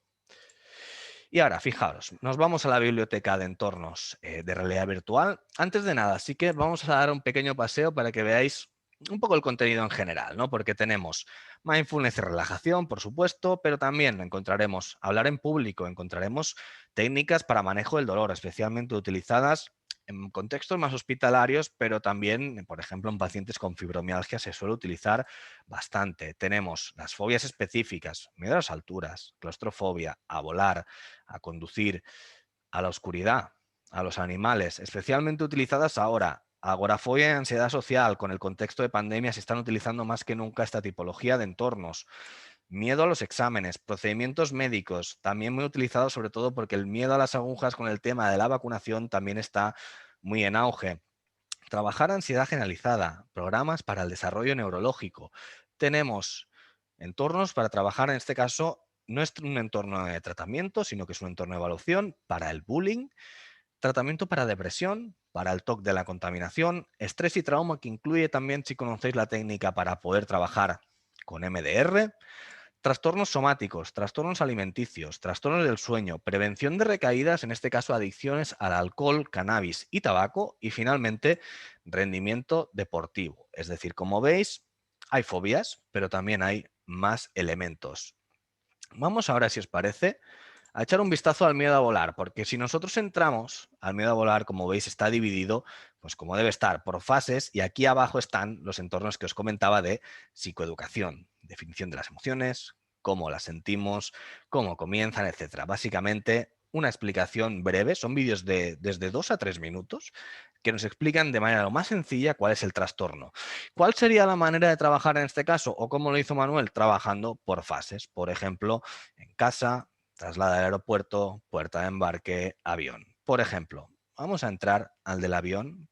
Speaker 3: Y ahora, fijaros, nos vamos a la biblioteca de entornos de realidad virtual. Antes de nada, sí que vamos a dar un pequeño paseo para que veáis un poco el contenido en general, ¿no? Porque tenemos mindfulness y relajación, por supuesto, pero también encontraremos hablar en público, encontraremos técnicas para manejo del dolor, especialmente utilizadas en contextos más hospitalarios, pero también, por ejemplo, en pacientes con fibromialgia se suele utilizar bastante. Tenemos las fobias específicas, miedo a las alturas, claustrofobia, a volar, a conducir, a la oscuridad, a los animales, especialmente utilizadas ahora. Agorafobia y ansiedad social, con el contexto de pandemia, se están utilizando más que nunca esta tipología de entornos. Miedo a los exámenes, procedimientos médicos, también muy utilizados sobre todo porque el miedo a las agujas con el tema de la vacunación también está muy en auge. Trabajar ansiedad generalizada, programas para el desarrollo neurológico. Tenemos entornos para trabajar, en este caso, no es un entorno de tratamiento, sino que es un entorno de evaluación para el bullying, tratamiento para depresión, para el TOC de la contaminación, estrés y trauma, que incluye también, si conocéis la técnica para poder trabajar con MDR, trastornos somáticos, trastornos alimenticios, trastornos del sueño, prevención de recaídas, en este caso adicciones al alcohol, cannabis y tabaco, y finalmente rendimiento deportivo. Es decir, como veis, hay fobias, pero también hay más elementos. Vamos ahora, si os parece, a echar un vistazo al miedo a volar, porque si nosotros entramos al miedo a volar, como veis, está dividido, pues como debe estar, por fases, y aquí abajo están los entornos que os comentaba de psicoeducación, definición de las emociones, cómo las sentimos, cómo comienzan, etcétera. Básicamente, una explicación breve, son vídeos de desde 2 a 3 minutos, que nos explican de manera lo más sencilla cuál es el trastorno. ¿Cuál sería la manera de trabajar en este caso? ¿O cómo lo hizo Manuel? Trabajando por fases. Por ejemplo, en casa, traslada al aeropuerto, puerta de embarque, avión. Por ejemplo, vamos a entrar al del avión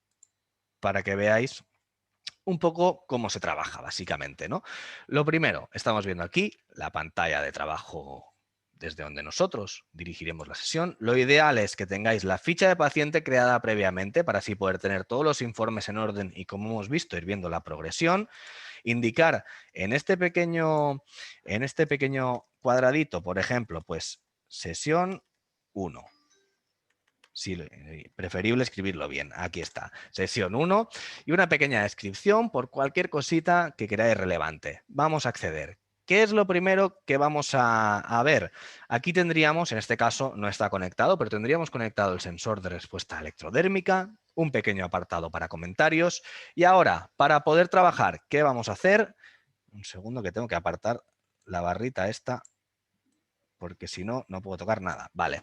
Speaker 3: para que veáis un poco cómo se trabaja, básicamente, ¿no? Lo primero, estamos viendo aquí la pantalla de trabajo desde donde nosotros dirigiremos la sesión. Lo ideal es que tengáis la ficha de paciente creada previamente para así poder tener todos los informes en orden y, como hemos visto, ir viendo la progresión. Indicar en este pequeño cuadradito, por ejemplo, pues sesión 1. Sí, preferible escribirlo bien. Aquí está, sesión 1 y una pequeña descripción por cualquier cosita que queráis relevante. Vamos a acceder. ¿Qué es lo primero que vamos a ver? Aquí tendríamos, en este caso no está conectado, pero tendríamos conectado el sensor de respuesta electrodérmica, un pequeño apartado para comentarios. Y ahora, para poder trabajar, ¿qué vamos a hacer? Un segundo que tengo que apartar la barrita esta, porque si no, no puedo tocar nada. Vale.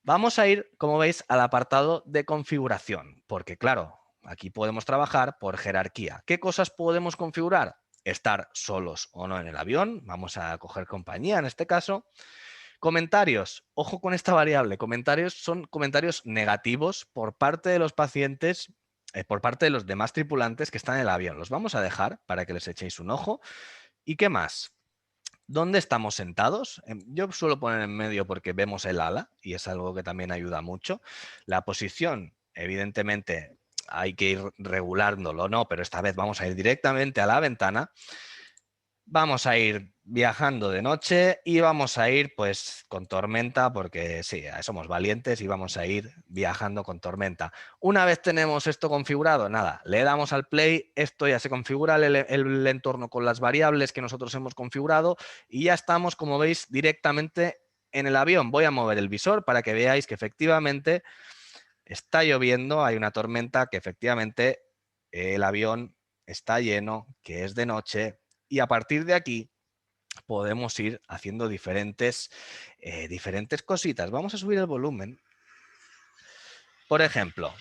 Speaker 3: Vamos a ir, como veis, al apartado de configuración, porque claro, aquí podemos trabajar por jerarquía. ¿Qué cosas podemos configurar? Estar solos o no en el avión, vamos a coger compañía en este caso. Comentarios, ojo con esta variable, comentarios son comentarios negativos por parte de los pacientes, por parte de los demás tripulantes que están en el avión. Los vamos a dejar para que les echéis un ojo. ¿Y qué más? ¿Dónde estamos sentados? Yo suelo poner en medio porque vemos el ala y es algo que también ayuda mucho. La posición, evidentemente, hay que ir regulándolo, ¿no? Pero esta vez vamos a ir directamente a la ventana. Vamos a ir viajando de noche y vamos a ir pues con tormenta porque sí, somos valientes y vamos a ir viajando con tormenta. Una vez tenemos esto configurado, nada, le damos al play, esto ya se configura el entorno con las variables que nosotros hemos configurado y ya estamos, como veis, directamente en el avión. Voy a mover el visor para que veáis que efectivamente está lloviendo, hay una tormenta, que efectivamente el avión está lleno, que es de noche. Y a partir de aquí podemos ir haciendo diferentes cositas. Vamos a subir el volumen. Por ejemplo,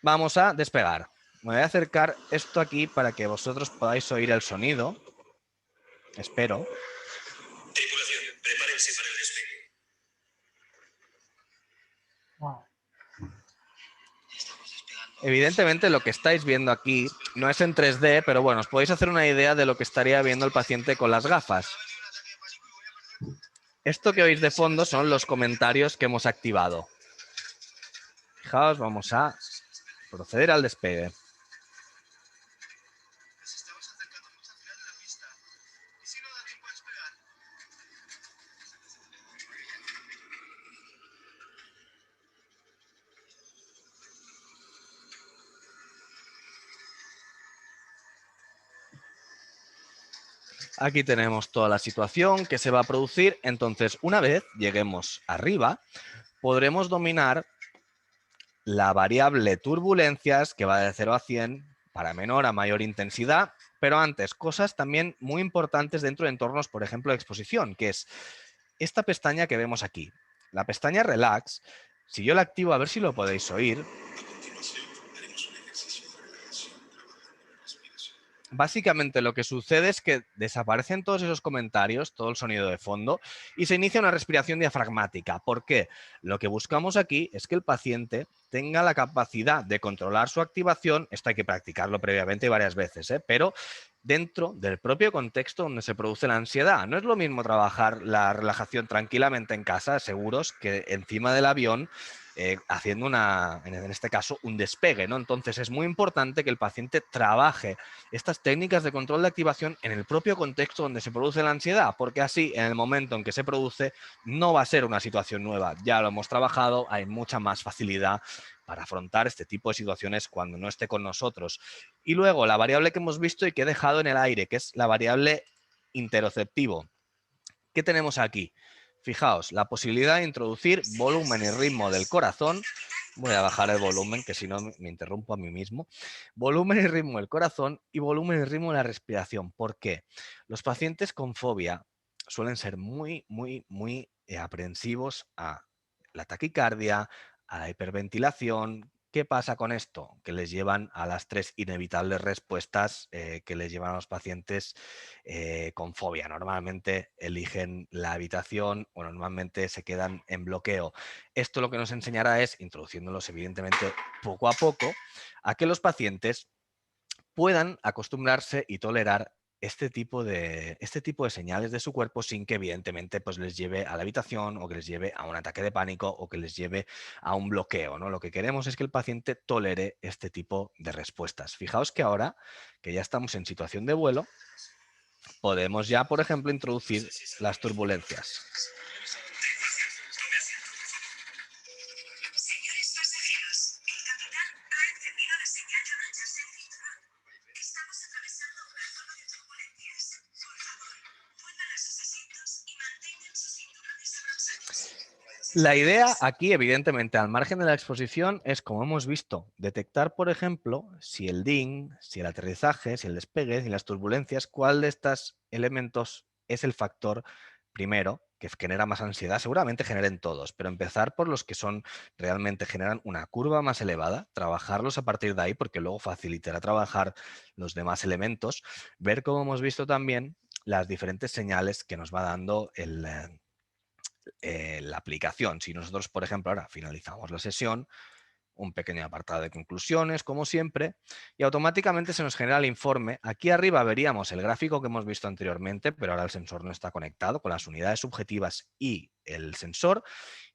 Speaker 3: vamos a despegar. Me voy a acercar esto aquí para que vosotros podáis oír el sonido. Espero.
Speaker 4: Tripulación, prepárense para el despegue.
Speaker 1: Wow.
Speaker 3: Evidentemente lo que estáis viendo aquí no es en 3D, pero bueno, os podéis hacer una idea de lo que estaría viendo el paciente con las gafas. Esto que oís de fondo son los comentarios que hemos activado. Fijaos, vamos a proceder al despegue. Aquí tenemos toda la situación que se va a producir. Entonces, una vez lleguemos arriba, podremos dominar la variable turbulencias, que va de 0 a 100 para menor a mayor intensidad. Pero antes, cosas también muy importantes dentro de entornos, por ejemplo, de exposición, que es esta pestaña que vemos aquí. La pestaña Relax, si yo la activo, a ver si lo podéis oír. Básicamente lo que sucede es que desaparecen todos esos comentarios, todo el sonido de fondo y se inicia una respiración diafragmática. ¿Por qué? Lo que buscamos aquí es que el paciente tenga la capacidad de controlar su activación. Esto hay que practicarlo previamente y varias veces, pero dentro del propio contexto donde se produce la ansiedad. No es lo mismo trabajar la relajación tranquilamente en casa, seguros, que encima del avión haciendo en este caso, un despegue, ¿no? Entonces es muy importante que el paciente trabaje estas técnicas de control de activación en el propio contexto donde se produce la ansiedad, porque así en el momento en que se produce no va a ser una situación nueva. Ya lo hemos trabajado, hay mucha más facilidad para afrontar este tipo de situaciones cuando no esté con nosotros. Y luego la variable que hemos visto y que he dejado en el aire, que es la variable interoceptivo. ¿Qué tenemos aquí? Fijaos, la posibilidad de introducir volumen y ritmo del corazón. Voy a bajar el volumen, que si no me interrumpo a mí mismo. Volumen y ritmo del corazón y volumen y ritmo de la respiración. ¿Por qué? Los pacientes con fobia suelen ser muy aprensivos a la taquicardia, a la hiperventilación, ¿Qué pasa con esto? Que les llevan a las 3 inevitables respuestas que les llevan a los pacientes con fobia. Normalmente eligen la habitación o normalmente se quedan en bloqueo. Esto lo que nos enseñará es, introduciéndolos evidentemente poco a poco, a que los pacientes puedan acostumbrarse y tolerar este tipo de señales de su cuerpo sin que evidentemente pues, les lleve a la habitación o que les lleve a un ataque de pánico o que les lleve a un bloqueo, ¿no? Lo que queremos es que el paciente tolere este tipo de respuestas. Fijaos que ahora que ya estamos en situación de vuelo, podemos ya, por ejemplo, introducir las turbulencias.
Speaker 4: Señores pasajeros, el capitán ha encendido la señal de manchas en cinturón. Estamos atravesando una zona de turbulencias. Por favor, vuelvan a sus asientos y mantengan sus cinturones abrochados.
Speaker 3: La idea aquí, evidentemente, al margen de la exposición, es, como hemos visto, detectar, por ejemplo, si el DIN, si el aterrizaje, si el despegue, si las turbulencias, cuál de estos elementos es el factor primero que genera más ansiedad. Seguramente generen todos, pero empezar por los que son realmente generan una curva más elevada, trabajarlos a partir de ahí, porque luego facilitará trabajar los demás elementos, ver, como hemos visto también, las diferentes señales que nos va dando la aplicación. Si nosotros, por ejemplo, ahora finalizamos la sesión, un pequeño apartado de conclusiones, como siempre, y automáticamente se nos genera el informe. Aquí arriba veríamos el gráfico que hemos visto anteriormente, pero ahora el sensor no está conectado con las unidades subjetivas y el sensor.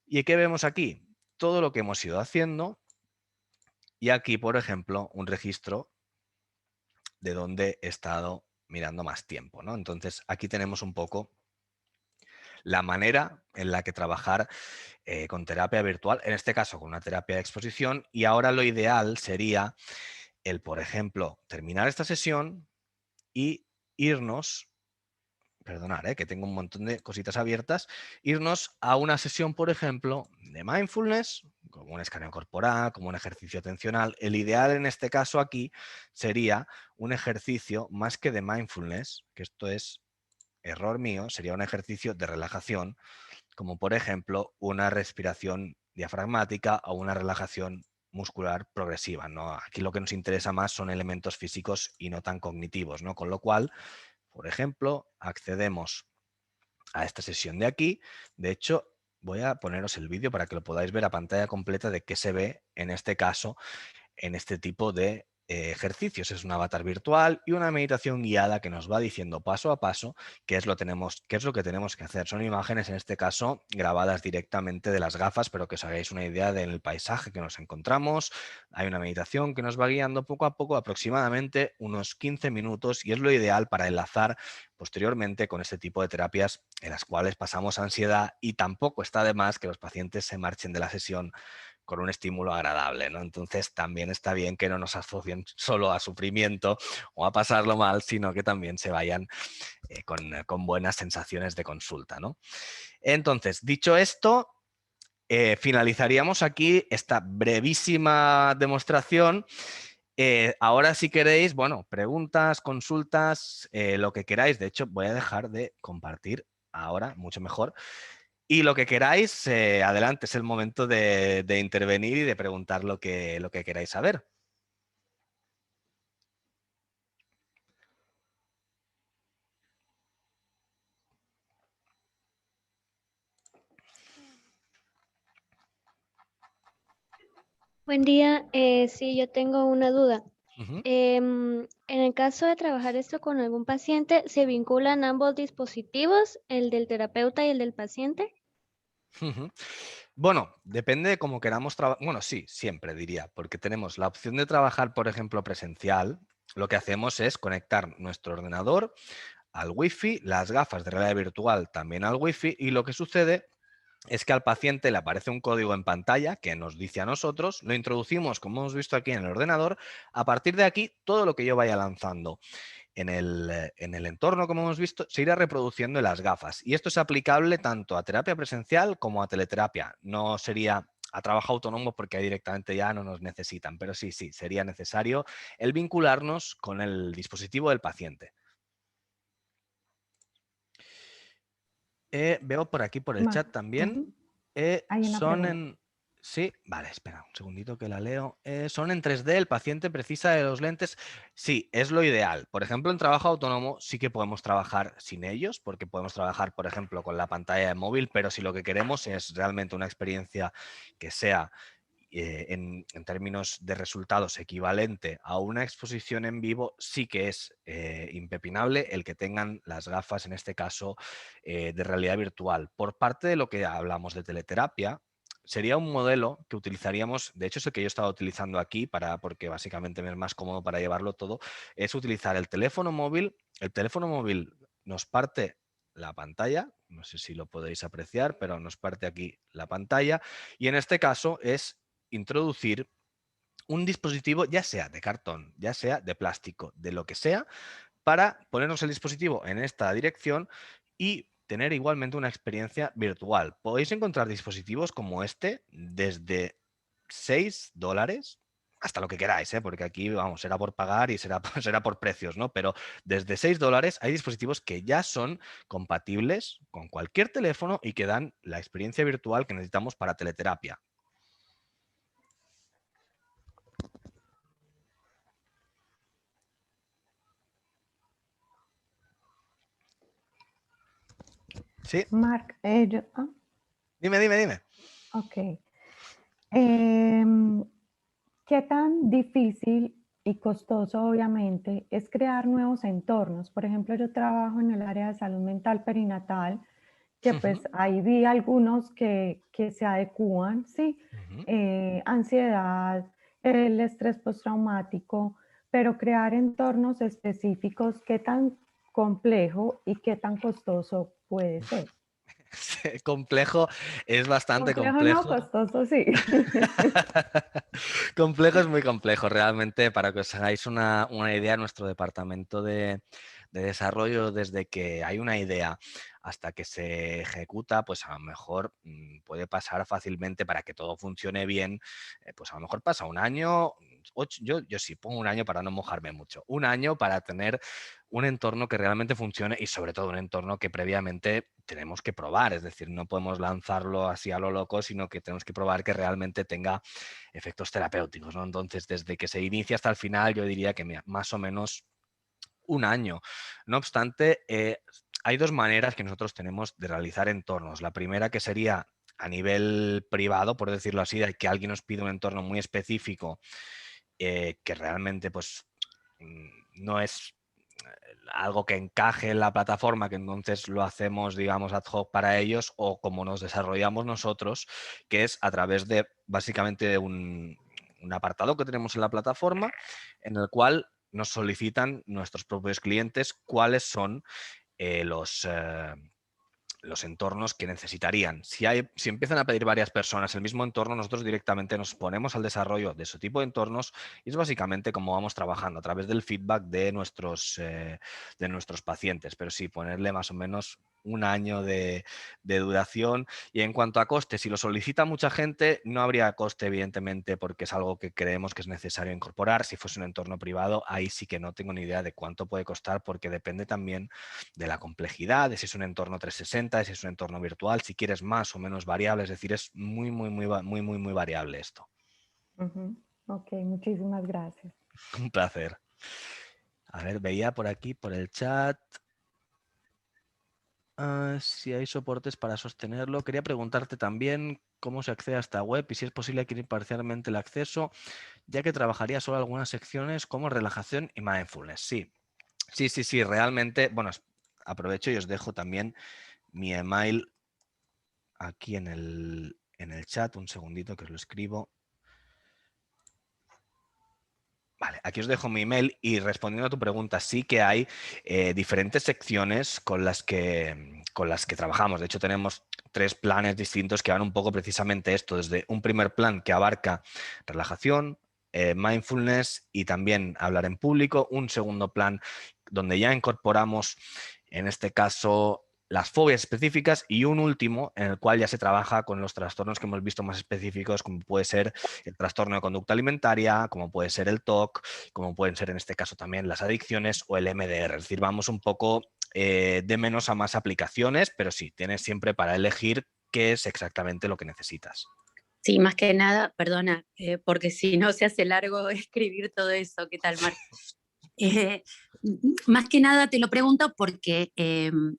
Speaker 3: ¿Y qué vemos aquí? Todo lo que hemos ido haciendo y aquí, por ejemplo, un registro de donde he estado mirando más tiempo, ¿no? Entonces, aquí tenemos un poco la manera en la que trabajar con terapia virtual, en este caso con una terapia de exposición, y ahora lo ideal sería el, por ejemplo, terminar esta sesión y irnos, perdonar, que tengo un montón de cositas abiertas, irnos a una sesión, por ejemplo, de mindfulness, como un escaneo corporal, como un ejercicio atencional. El ideal en este caso aquí sería un ejercicio más que de mindfulness, que esto es error mío, sería un ejercicio de relajación, como por ejemplo una respiración diafragmática o una relajación muscular progresiva, ¿no? Aquí lo que nos interesa más son elementos físicos y no tan cognitivos, ¿no? Con lo cual, por ejemplo, accedemos a esta sesión de aquí. De hecho, voy a poneros el vídeo para que lo podáis ver a pantalla completa de qué se ve en este caso en este tipo de ejercicios. Es un avatar virtual y una meditación guiada que nos va diciendo paso a paso qué es lo que tenemos que hacer. Son imágenes, en este caso, grabadas directamente de las gafas, pero que os hagáis una idea del paisaje que nos encontramos. Hay una meditación que nos va guiando poco a poco, aproximadamente unos 15 minutos, y es lo ideal para enlazar posteriormente con este tipo de terapias en las cuales pasamos ansiedad, y tampoco está de más que los pacientes se marchen de la sesión con un estímulo agradable, ¿no? Entonces también está bien que no nos asocien solo a sufrimiento o a pasarlo mal, sino que también se vayan con buenas sensaciones de consulta, ¿no? Entonces, dicho esto, finalizaríamos aquí esta brevísima demostración. Ahora, si queréis, bueno, preguntas, consultas, lo que queráis. De hecho, voy a dejar de compartir ahora, mucho mejor. Y lo que queráis, adelante, es el momento de intervenir y de preguntar lo que queráis saber.
Speaker 5: Buen día, sí, yo tengo una duda.
Speaker 3: Ujú.
Speaker 5: En el caso de trabajar esto con algún paciente, ¿se vinculan ambos dispositivos, el del terapeuta y el del paciente?
Speaker 3: Ujú. Bueno, depende de cómo queramos trabajar. Bueno, sí, siempre diría, porque tenemos la opción de trabajar, por ejemplo, presencial. Lo que hacemos es conectar nuestro ordenador al Wi-Fi, las gafas de realidad virtual también al Wi-Fi, y lo que sucede es que al paciente le aparece un código en pantalla que nos dice a nosotros, lo introducimos como hemos visto aquí en el ordenador. A partir de aquí, todo lo que yo vaya lanzando en el entorno, como hemos visto, se irá reproduciendo en las gafas. Y esto es aplicable tanto a terapia presencial como a teleterapia. No sería a trabajo autónomo porque ahí directamente ya no nos necesitan, pero sí, sería necesario el vincularnos con el dispositivo del paciente. Veo por aquí, por el chat también,
Speaker 1: Hay una
Speaker 3: son
Speaker 1: pregunta.
Speaker 3: en... Sí, vale, espera un segundito que la leo. ¿Son en 3D? ¿El paciente precisa de los lentes? Sí, es lo ideal. Por ejemplo, en trabajo autónomo sí que podemos trabajar sin ellos, porque podemos trabajar, por ejemplo, con la pantalla de móvil, pero si lo que queremos es realmente una experiencia que sea en términos de resultados equivalente a una exposición en vivo, sí que es impepinable el que tengan las gafas, en este caso, de realidad virtual. Por parte de lo que hablamos de teleterapia, sería un modelo que utilizaríamos, de hecho es el que yo estaba utilizando aquí, porque básicamente me es más cómodo para llevarlo todo, es utilizar el teléfono móvil. El teléfono móvil nos parte la pantalla, no sé si lo podéis apreciar, pero nos parte aquí la pantalla, y en este caso es introducir un dispositivo, ya sea de cartón, ya sea de plástico, de lo que sea, para ponernos el dispositivo en esta dirección y tener igualmente una experiencia virtual. Podéis encontrar dispositivos como este desde $6 hasta lo que queráis, ¿eh? Porque aquí, vamos, será por pagar y será, será por precios, ¿no? Pero desde $6 hay dispositivos que ya son compatibles con cualquier teléfono y que dan la experiencia virtual que necesitamos para teleterapia. Sí,
Speaker 1: Marc,
Speaker 3: dime.
Speaker 1: ok. Em, ¿Qué tan difícil y costoso, obviamente, es crear nuevos entornos? Por ejemplo, yo trabajo en el área de salud mental perinatal, que
Speaker 3: Ujú,
Speaker 1: pues ahí vi algunos que se adecúan, ¿sí?
Speaker 3: ujú.
Speaker 1: Ansiedad, el estrés postraumático, pero crear entornos específicos, ¿qué tan complejo y qué tan costoso puede ser?
Speaker 3: Sí, complejo, es bastante
Speaker 1: Complejo no,
Speaker 3: complejo.
Speaker 1: costoso sí.
Speaker 3: Complejo es muy complejo, realmente, para que os hagáis una idea, nuestro departamento de desarrollo, desde que hay una idea hasta que se ejecuta, pues a lo mejor puede pasar fácilmente para que todo funcione bien, pues a lo mejor pasa un año, yo sí pongo un año para no mojarme mucho, un año para tener un entorno que realmente funcione y sobre todo un entorno que previamente tenemos que probar, es decir, no podemos lanzarlo así a lo loco, sino que tenemos que probar que realmente tenga efectos terapéuticos, ¿no? Entonces, desde que se inicia hasta el final, yo diría que más o menos un año. No obstante, hay dos maneras que nosotros tenemos de realizar entornos. La primera que sería a nivel privado, por decirlo así, de que alguien nos pide un entorno muy específico que realmente pues no es algo que encaje en la plataforma, que entonces lo hacemos, digamos, ad hoc para ellos, o como nos desarrollamos nosotros, que es a través de básicamente de un apartado que tenemos en la plataforma en el cual nos solicitan nuestros propios clientes cuáles son los entornos que necesitarían. Si empiezan a pedir varias personas el mismo entorno, nosotros directamente nos ponemos al desarrollo de ese tipo de entornos y es básicamente como vamos trabajando a través del feedback de nuestros pacientes. Pero sí, ponerle más o menos un año de duración. Y en cuanto a coste, si lo solicita mucha gente, no habría coste, evidentemente, porque es algo que creemos que es necesario incorporar. Si fuese un entorno privado, ahí sí que no tengo ni idea de cuánto puede costar, porque depende también de la complejidad, de si es un entorno 360, de si es un entorno virtual, si quieres más o menos variable, es decir, es muy variable esto.
Speaker 1: Ujú. Ok, muchísimas gracias.
Speaker 3: Un placer. A ver, veía por aquí, por el chat, si hay soportes para sostenerlo. Quería preguntarte también cómo se accede a esta web y si es posible adquirir parcialmente el acceso, ya que trabajaría solo algunas secciones como relajación y mindfulness. Sí, realmente, bueno, aprovecho y os dejo también mi email aquí en el chat, un segundito que os lo escribo. Vale, aquí os dejo mi email y respondiendo a tu pregunta, sí que hay diferentes secciones con las que trabajamos. De hecho, tenemos 3 planes distintos que van un poco precisamente esto, desde un primer plan que abarca relajación, mindfulness y también hablar en público, un segundo plan donde ya incorporamos, en este caso, las fobias específicas y un último en el cual ya se trabaja con los trastornos que hemos visto más específicos, como puede ser el trastorno de conducta alimentaria, como puede ser el TOC, como pueden ser en este caso también las adicciones o el MDR. Es decir, vamos un poco de menos a más aplicaciones, pero sí, tienes siempre para elegir qué es exactamente lo que necesitas.
Speaker 6: Sí, más que nada, perdona, porque si no se hace largo escribir todo eso. ¿Qué tal, Marc? Eh, Más que nada te lo pregunto porque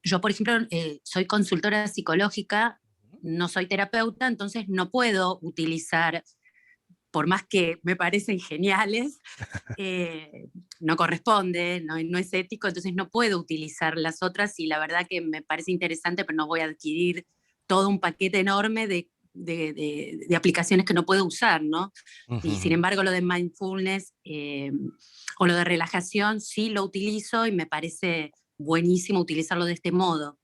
Speaker 6: yo, por ejemplo, soy consultora psicológica, no soy terapeuta, entonces no puedo utilizar, por más que me parecen geniales, no corresponde, no es ético, entonces no puedo utilizar las otras y la verdad que me parece interesante, pero no voy a adquirir todo un paquete enorme de aplicaciones que no puedo usar, ¿no? Y sin
Speaker 3: Ujú.
Speaker 6: embargo lo de mindfulness o lo de relajación sí lo utilizo y me parece buenísimo utilizarlo de este modo.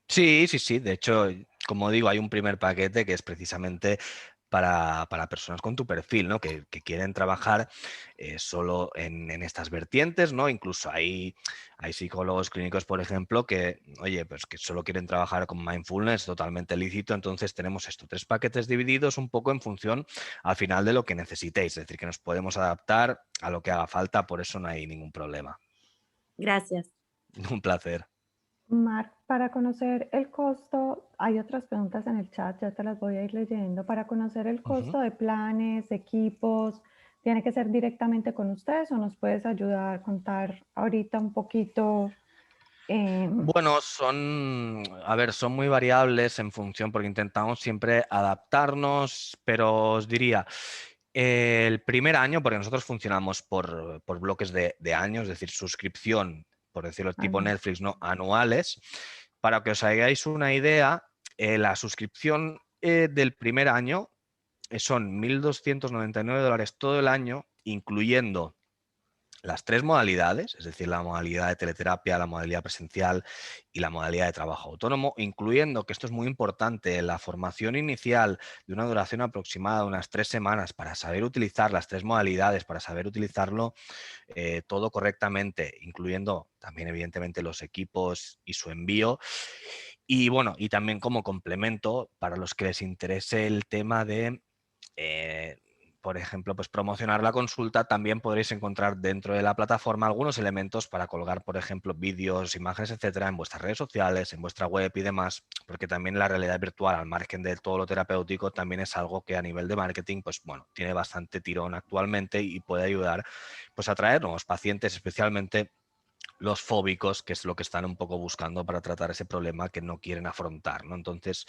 Speaker 3: Sí, sí, sí. De hecho, como digo, hay un primer paquete que es precisamente para personas con tu perfil, ¿no? Que quieren trabajar solo en estas vertientes, ¿no? Incluso hay psicólogos clínicos, por ejemplo, que, oye, pues que solo quieren trabajar con mindfulness, totalmente lícito. Entonces tenemos esto, 3 paquetes divididos un poco en función al final de lo que necesitéis. Es decir, que nos podemos adaptar a lo que haga falta, por eso no hay ningún problema.
Speaker 6: Gracias.
Speaker 3: Un placer.
Speaker 1: Marc, para conocer el costo, hay otras preguntas en el chat, ya te las voy a ir leyendo. Para conocer el
Speaker 3: Ujú.
Speaker 1: costo de planes, equipos, ¿tiene que ser directamente con ustedes o nos puedes ayudar a contar ahorita un poquito?
Speaker 3: Bueno, a ver, son muy variables en función, porque intentamos siempre adaptarnos, pero os diría, el primer año, porque nosotros funcionamos por bloques de años, es decir, suscripción, por decirlo tipo
Speaker 1: Anual.
Speaker 3: Netflix, ¿no? Anuales. Para que os hagáis una idea, la suscripción del primer año son $1.299 todo el año, incluyendo las 3 modalidades, es decir, la modalidad de teleterapia, la modalidad presencial y la modalidad de trabajo autónomo, incluyendo, que esto es muy importante, la formación inicial de una duración aproximada de unas 3 semanas para saber utilizar las 3 modalidades, para saber utilizarlo todo correctamente, incluyendo también, evidentemente, los equipos y su envío. Y bueno, y también como complemento, para los que les interese el tema de por ejemplo, pues promocionar la consulta, también podréis encontrar dentro de la plataforma algunos elementos para colgar, por ejemplo, vídeos, imágenes, etcétera, en vuestras redes sociales, en vuestra web y demás, porque también la realidad virtual, al margen de todo lo terapéutico, también es algo que a nivel de marketing, pues bueno, tiene bastante tirón actualmente y puede ayudar pues a atraer nuevos pacientes, especialmente los fóbicos, que es lo que están un poco buscando para tratar ese problema que no quieren afrontar, ¿no? Entonces,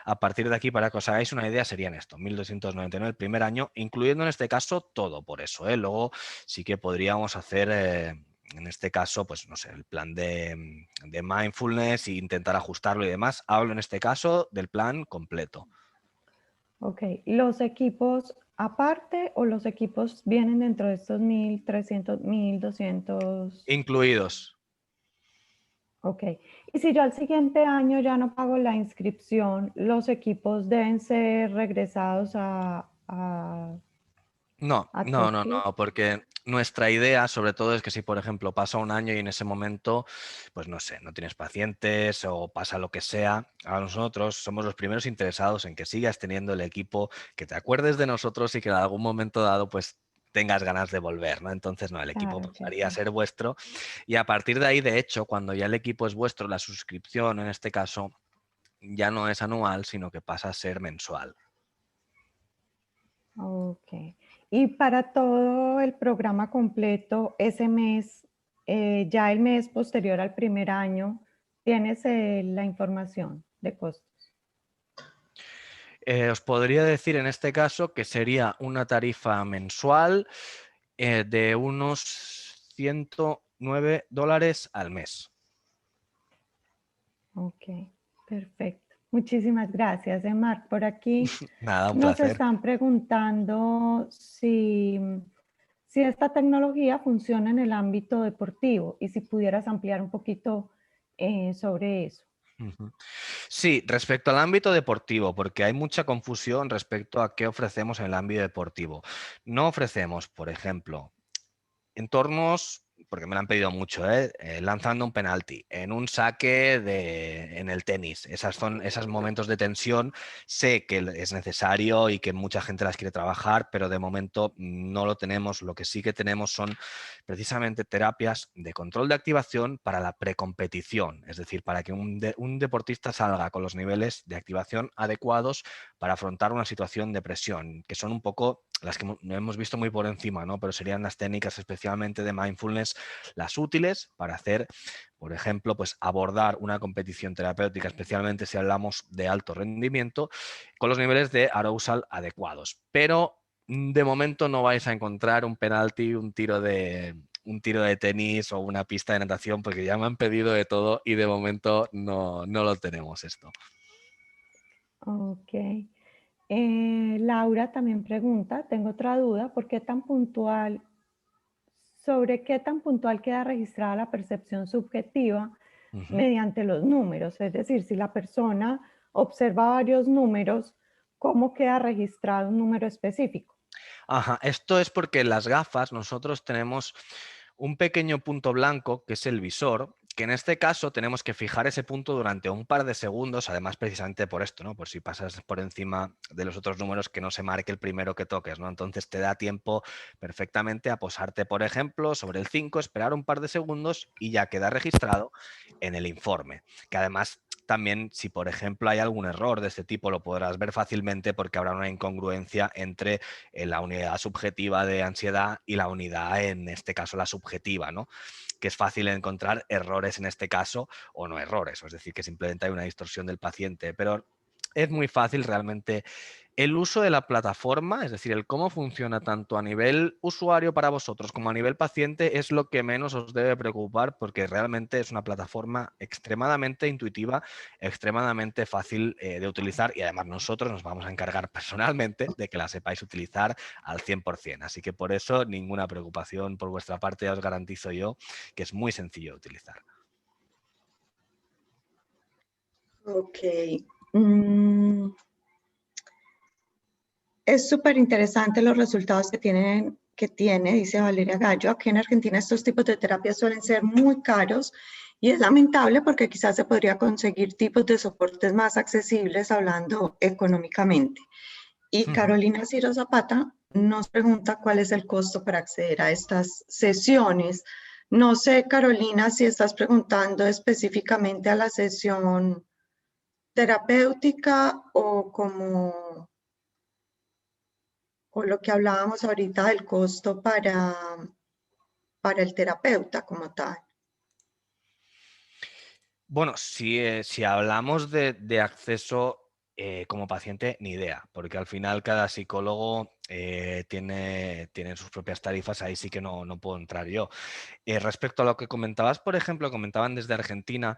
Speaker 3: a partir de aquí, para que os hagáis una idea, serían esto, 1.299 el primer año, incluyendo en este caso todo por eso, ¿eh? Luego sí que podríamos hacer, en este caso, pues no sé, el plan de mindfulness e intentar ajustarlo y demás. Hablo en este caso del plan completo.
Speaker 1: Ok, ¿los equipos aparte o los equipos vienen dentro de estos 1.300, 1.200?
Speaker 3: Incluidos.
Speaker 1: Ok, y si yo al siguiente año ya no pago la inscripción, ¿los equipos deben ser regresados
Speaker 3: No,
Speaker 1: a
Speaker 3: no, no,
Speaker 1: Topclick?
Speaker 3: no, porque nuestra idea sobre todo es que si, por ejemplo, pasa un año y en ese momento, pues no sé, no tienes pacientes o pasa lo que sea, a nosotros somos los primeros interesados en que sigas teniendo el equipo, que te acuerdes de nosotros y que en algún momento dado, pues tengas ganas de volver, ¿no? Entonces, no, el equipo
Speaker 1: Claro que
Speaker 3: pasaría a
Speaker 1: sí.
Speaker 3: ser vuestro y a partir de ahí, de hecho, cuando ya el equipo es vuestro, la suscripción en este caso ya no es anual, sino que pasa a ser mensual.
Speaker 1: Ok. Y para todo el programa completo, ese mes, ya el mes posterior al primer año, ¿tienes la información de costos?
Speaker 3: Os podría decir en este caso que sería una tarifa mensual de unos $109 al mes.
Speaker 1: Ok, perfecto. Muchísimas gracias, Marc. Por aquí
Speaker 3: Nada, un
Speaker 1: nos
Speaker 3: placer.
Speaker 1: están preguntando si esta tecnología funciona en el ámbito deportivo y si pudieras ampliar un poquito sobre eso.
Speaker 3: Ujú. Sí, respecto al ámbito deportivo, porque hay mucha confusión respecto a qué ofrecemos en el ámbito deportivo. No ofrecemos, por ejemplo, entornos porque me lo han pedido mucho, lanzando un penalti, en un saque en el tenis. Esos momentos de tensión. Sé que es necesario y que mucha gente las quiere trabajar, pero de momento no lo tenemos. Lo que sí que tenemos son precisamente terapias de control de activación para la precompetición, es decir, para que un deportista salga con los niveles de activación adecuados para afrontar una situación de presión, que son un poco las que hemos visto muy por encima, ¿no? Pero serían las técnicas especialmente de mindfulness las útiles para hacer, por ejemplo, pues abordar una competición terapéutica, especialmente si hablamos de alto rendimiento, con los niveles de arousal adecuados. Pero de momento no vais a encontrar un penalti, un tiro de tenis o una pista de natación, porque ya me han pedido de todo y de momento no lo tenemos esto.
Speaker 1: Ok. Laura también pregunta, tengo otra duda, ¿sobre qué tan puntual queda registrada la percepción subjetiva mediante los números? Es decir, si la persona observa varios números, ¿cómo queda registrado un número específico?
Speaker 3: Ajá, esto es porque en las gafas nosotros tenemos un pequeño punto blanco que es el visor, que en este caso tenemos que fijar ese punto durante un par de segundos, además precisamente por esto, ¿no? Por si pasas por encima de los otros números que no se marque el primero que toques, ¿no? Entonces te da tiempo perfectamente a posarte, por ejemplo, sobre el 5, esperar un par de segundos y ya queda registrado en el informe, que además también, si por ejemplo hay algún error de este tipo, lo podrás ver fácilmente porque habrá una incongruencia entre la unidad subjetiva de ansiedad y la unidad, en este caso, la subjetiva, ¿no? Que es fácil encontrar errores en este caso o no errores, es decir, que simplemente hay una distorsión del paciente, pero es muy fácil realmente. El uso de la plataforma, es decir, el cómo funciona tanto a nivel usuario para vosotros como a nivel paciente, es lo que menos os debe preocupar, porque realmente es una plataforma extremadamente intuitiva, extremadamente fácil de utilizar, y además nosotros nos vamos a encargar personalmente de que la sepáis utilizar al 100%. Así que por eso ninguna preocupación por vuestra parte, ya os garantizo yo que es muy sencillo de utilizar.
Speaker 2: Ok. Es súper interesante los resultados que tiene, dice Valeria Gallo. Aquí en Argentina estos tipos de terapias suelen ser muy caros y es lamentable porque quizás se podría conseguir tipos de soportes más accesibles hablando económicamente. Y Carolina Ciro Zapata nos pregunta cuál es el costo para acceder a estas sesiones. No sé, Carolina, si estás preguntando específicamente a la sesión terapéutica o lo que hablábamos ahorita del costo para el terapeuta como tal.
Speaker 3: Bueno, si hablamos de acceso como paciente, ni idea, porque al final cada psicólogo tiene sus propias tarifas, ahí sí que no puedo entrar yo. Respecto a lo que comentabas, por ejemplo, comentaban desde Argentina,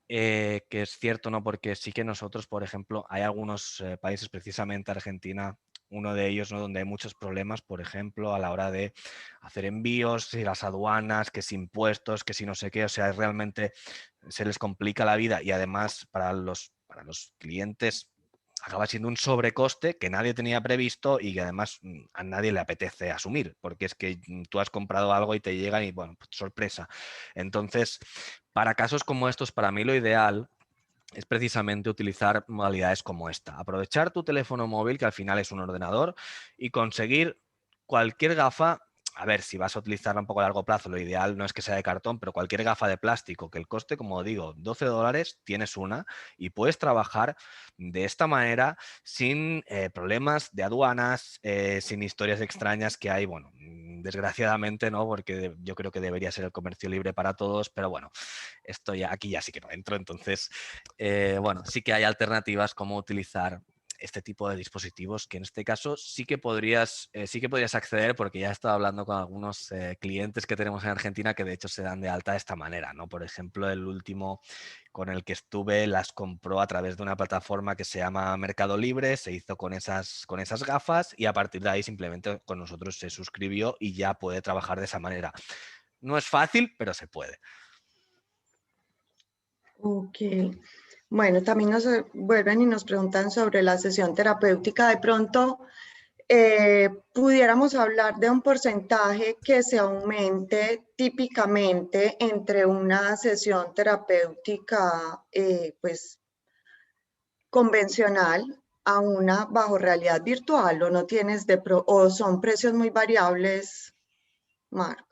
Speaker 3: que es cierto, ¿no? Porque sí que nosotros, por ejemplo, hay algunos países, precisamente Argentina, uno de ellos, ¿no? Donde hay muchos problemas, por ejemplo, a la hora de hacer envíos, y las aduanas, que si impuestos, que si no sé qué, o sea, realmente se les complica la vida y además para los clientes acaba siendo un sobrecoste que nadie tenía previsto y que además a nadie le apetece asumir, porque es que tú has comprado algo y te llega y, bueno, pues, sorpresa. Entonces, para casos como estos, para mí lo ideal es precisamente utilizar modalidades como esta. Aprovechar tu teléfono móvil, que al final es un ordenador, y conseguir cualquier gafa. A ver, si vas a utilizarla un poco a largo plazo, lo ideal no es que sea de cartón, pero cualquier gafa de plástico, que el coste, como digo, $12, tienes una y puedes trabajar de esta manera sin problemas de aduanas, sin historias extrañas que hay, bueno, desgraciadamente no, porque yo creo que debería ser el comercio libre para todos, pero bueno, esto ya aquí ya sí que no entro, entonces bueno, sí que hay alternativas como utilizar este tipo de dispositivos, que en este caso sí que podrías acceder, porque ya he estado hablando con algunos clientes que tenemos en Argentina que de hecho se dan de alta de esta manera, ¿no? Por ejemplo, el último con el que estuve las compró a través de una plataforma que se llama Mercado Libre, se hizo con esas gafas y a partir de ahí simplemente con nosotros se suscribió y ya puede trabajar de esa manera. No es fácil, pero se puede.
Speaker 2: Ok. Bueno, también nos vuelven y nos preguntan sobre la sesión terapéutica. De pronto, pudiéramos hablar de un porcentaje que se aumente típicamente entre una sesión terapéutica pues convencional a una bajo realidad virtual, o no tienes o son precios muy variables, Marc.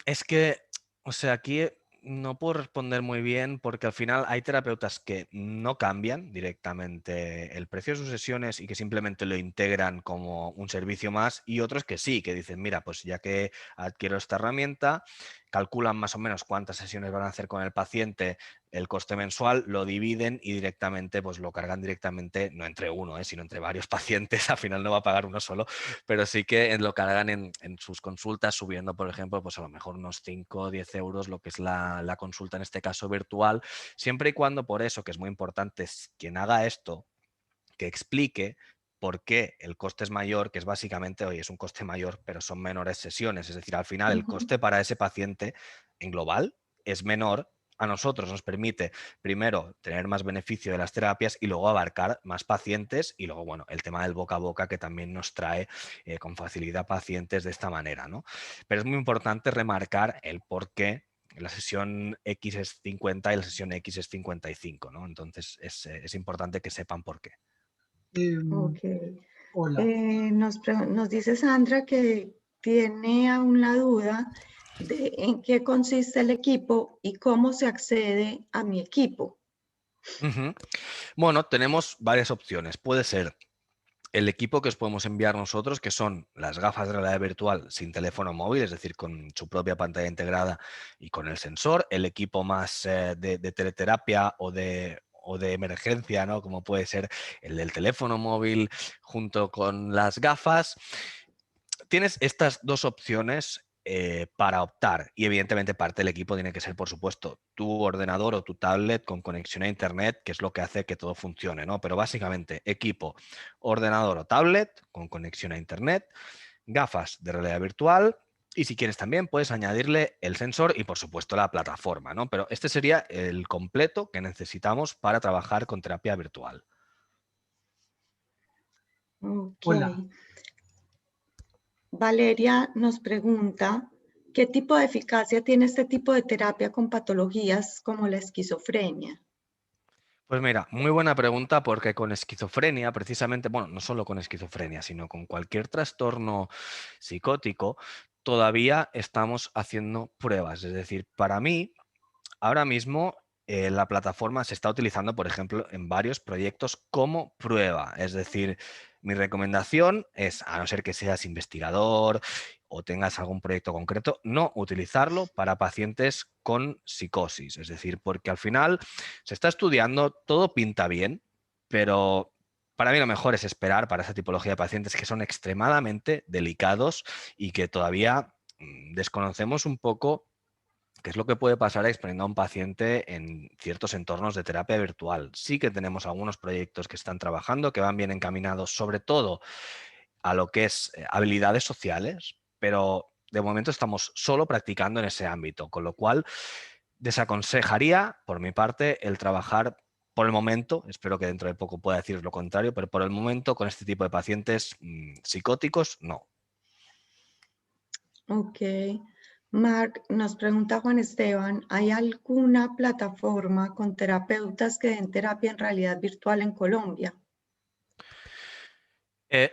Speaker 3: Es que, o sea, aquí no puedo responder muy bien porque al final hay terapeutas que no cambian directamente el precio de sus sesiones y que simplemente lo integran como un servicio más, y otros que sí, que dicen, mira, pues ya que adquiero esta herramienta, calculan más o menos cuántas sesiones van a hacer con el paciente, el coste mensual, lo dividen y directamente pues lo cargan directamente, no entre uno, sino entre varios pacientes. Al final no va a pagar uno solo, pero sí que lo cargan en sus consultas, subiendo, por ejemplo, pues a lo mejor unos 5 o 10 euros lo que es la consulta, en este caso virtual, siempre y cuando, por eso, que es muy importante, quien haga esto, que explique por qué el coste es mayor, que es básicamente, oye, es un coste mayor, pero son menores sesiones. Es decir, al final el coste para ese paciente en global es menor. A nosotros nos permite, primero, tener más beneficio de las terapias y luego abarcar más pacientes, y luego, bueno, el tema del boca a boca, que también nos trae con facilidad pacientes de esta manera, ¿no? Pero es muy importante remarcar el por qué la sesión X es 50 y la sesión X es 55, ¿no? Entonces es importante que sepan por qué.
Speaker 2: Ok.
Speaker 7: Hola.
Speaker 2: Nos dice Sandra que tiene aún la duda de en qué consiste el equipo y cómo se accede a mi equipo.
Speaker 3: Bueno, tenemos varias opciones. Puede ser el equipo que os podemos enviar nosotros, que son las gafas de realidad virtual sin teléfono móvil, es decir, con su propia pantalla integrada y con el sensor. El equipo más de teleterapia o de emergencia, ¿no? Como puede ser el del teléfono móvil junto con las gafas. Tienes estas dos opciones para optar, y evidentemente parte del equipo tiene que ser, por supuesto, tu ordenador o tu tablet con conexión a internet, que es lo que hace que todo funcione, ¿no? Pero básicamente equipo, ordenador o tablet con conexión a internet, gafas de realidad virtual, y si quieres también puedes añadirle el sensor y, por supuesto, la plataforma, ¿no? Pero este sería el completo que necesitamos para trabajar con terapia virtual.
Speaker 2: Ok.
Speaker 7: Hola.
Speaker 2: Valeria nos pregunta, ¿qué tipo de eficacia tiene este tipo de terapia con patologías como la esquizofrenia?
Speaker 3: Pues mira, muy buena pregunta, porque con esquizofrenia, precisamente, bueno, no solo con esquizofrenia, sino con cualquier trastorno psicótico, todavía estamos haciendo pruebas. Es decir, para mí, ahora mismo la plataforma se está utilizando, por ejemplo, en varios proyectos como prueba. Es decir, mi recomendación es, a no ser que seas investigador o tengas algún proyecto concreto, no utilizarlo para pacientes con psicosis. Es decir, porque al final se está estudiando, todo pinta bien, pero para mí lo mejor es esperar para esa tipología de pacientes que son extremadamente delicados y que todavía desconocemos un poco qué es lo que puede pasar exponiendo a un paciente en ciertos entornos de terapia virtual. Sí que tenemos algunos proyectos que están trabajando, que van bien encaminados, sobre todo a lo que es habilidades sociales, pero de momento estamos solo practicando en ese ámbito, con lo cual desaconsejaría, por mi parte, el trabajar por el momento, espero que dentro de poco pueda decir lo contrario, pero por el momento con este tipo de pacientes psicóticos, no.
Speaker 2: Ok. Marc, nos pregunta Juan Esteban, ¿hay alguna plataforma con terapeutas que den terapia en realidad virtual en Colombia?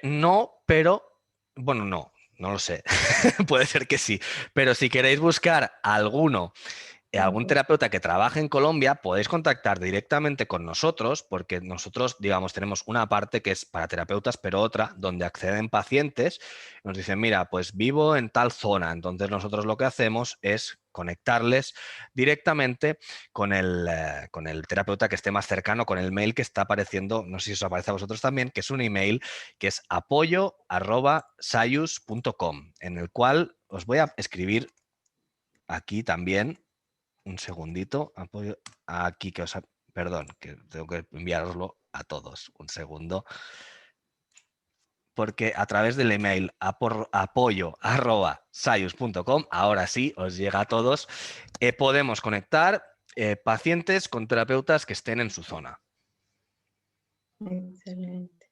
Speaker 3: No, pero, bueno, no lo sé. Puede ser que sí, pero si queréis buscar alguno, algún terapeuta que trabaje en Colombia, podéis contactar directamente con nosotros, porque nosotros, digamos, tenemos una parte que es para terapeutas, pero otra donde acceden pacientes. Nos dicen, mira, pues vivo en tal zona. Entonces nosotros lo que hacemos es conectarles directamente con el terapeuta que esté más cercano, con el mail que está apareciendo, no sé si os aparece a vosotros también, que es un email que es apoyo@sayus.com, en el cual os voy a escribir aquí también. Un segundito, apoyo aquí que os... Perdón, que tengo que enviároslo a todos. Un segundo. Porque a través del email apoyo@sayus.com, ahora sí, os llega a todos, podemos conectar pacientes con terapeutas que estén en su zona.
Speaker 2: Excelente.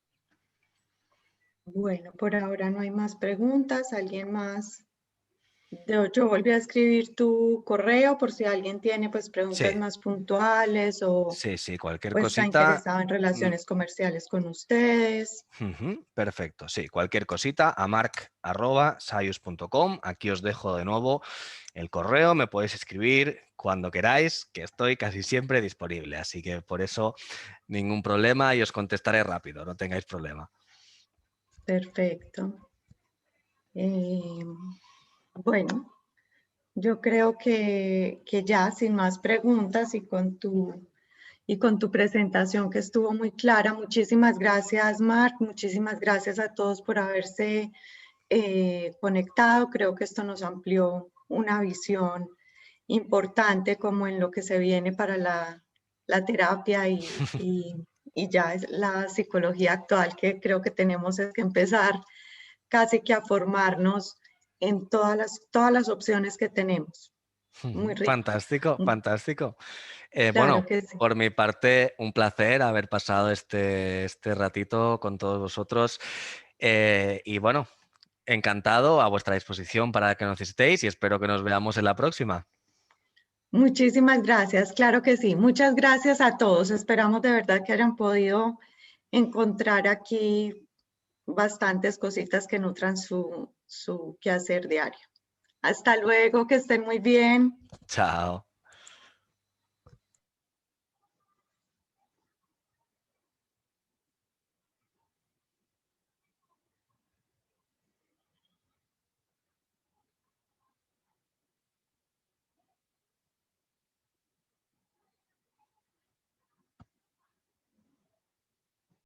Speaker 2: Bueno, por ahora no hay más preguntas. ¿Alguien más? Yo volví a escribir tu correo por si alguien tiene pues preguntas
Speaker 3: Sí,
Speaker 2: más puntuales o
Speaker 3: sí, cualquier
Speaker 2: está
Speaker 3: cosita.
Speaker 2: interesado en
Speaker 3: mm,
Speaker 2: relaciones comerciales con ustedes.
Speaker 3: Ujú, perfecto, sí, cualquier cosita a marc@sayus.com. Aquí os dejo de nuevo el correo, me podéis escribir cuando queráis, que estoy casi siempre disponible, así que por eso ningún problema y os contestaré rápido, no tengáis problema.
Speaker 2: Perfecto. Eh, bueno, yo creo que ya sin más preguntas y con tu presentación que estuvo muy clara. Muchísimas gracias, Marc. Muchísimas gracias a todos por haberse conectado. Creo que esto nos amplió una visión importante como en lo que se viene para la terapia y ya es la psicología actual que creo que tenemos es que empezar casi que a formarnos en todas las opciones que tenemos. Muy
Speaker 3: Ujú,
Speaker 2: rico.
Speaker 3: fantástico, fantástico.
Speaker 2: Claro
Speaker 3: Bueno,
Speaker 2: que sí.
Speaker 3: por mi parte, un placer haber pasado este ratito con todos vosotros. Y bueno, encantado, a vuestra disposición para que nos necesitéis y espero que nos veamos en la próxima.
Speaker 2: Muchísimas gracias, claro que sí. Muchas gracias a todos. Esperamos de verdad que hayan podido encontrar aquí bastantes cositas que nutran su quehacer diario. Hasta luego, que estén muy bien.
Speaker 3: Chao.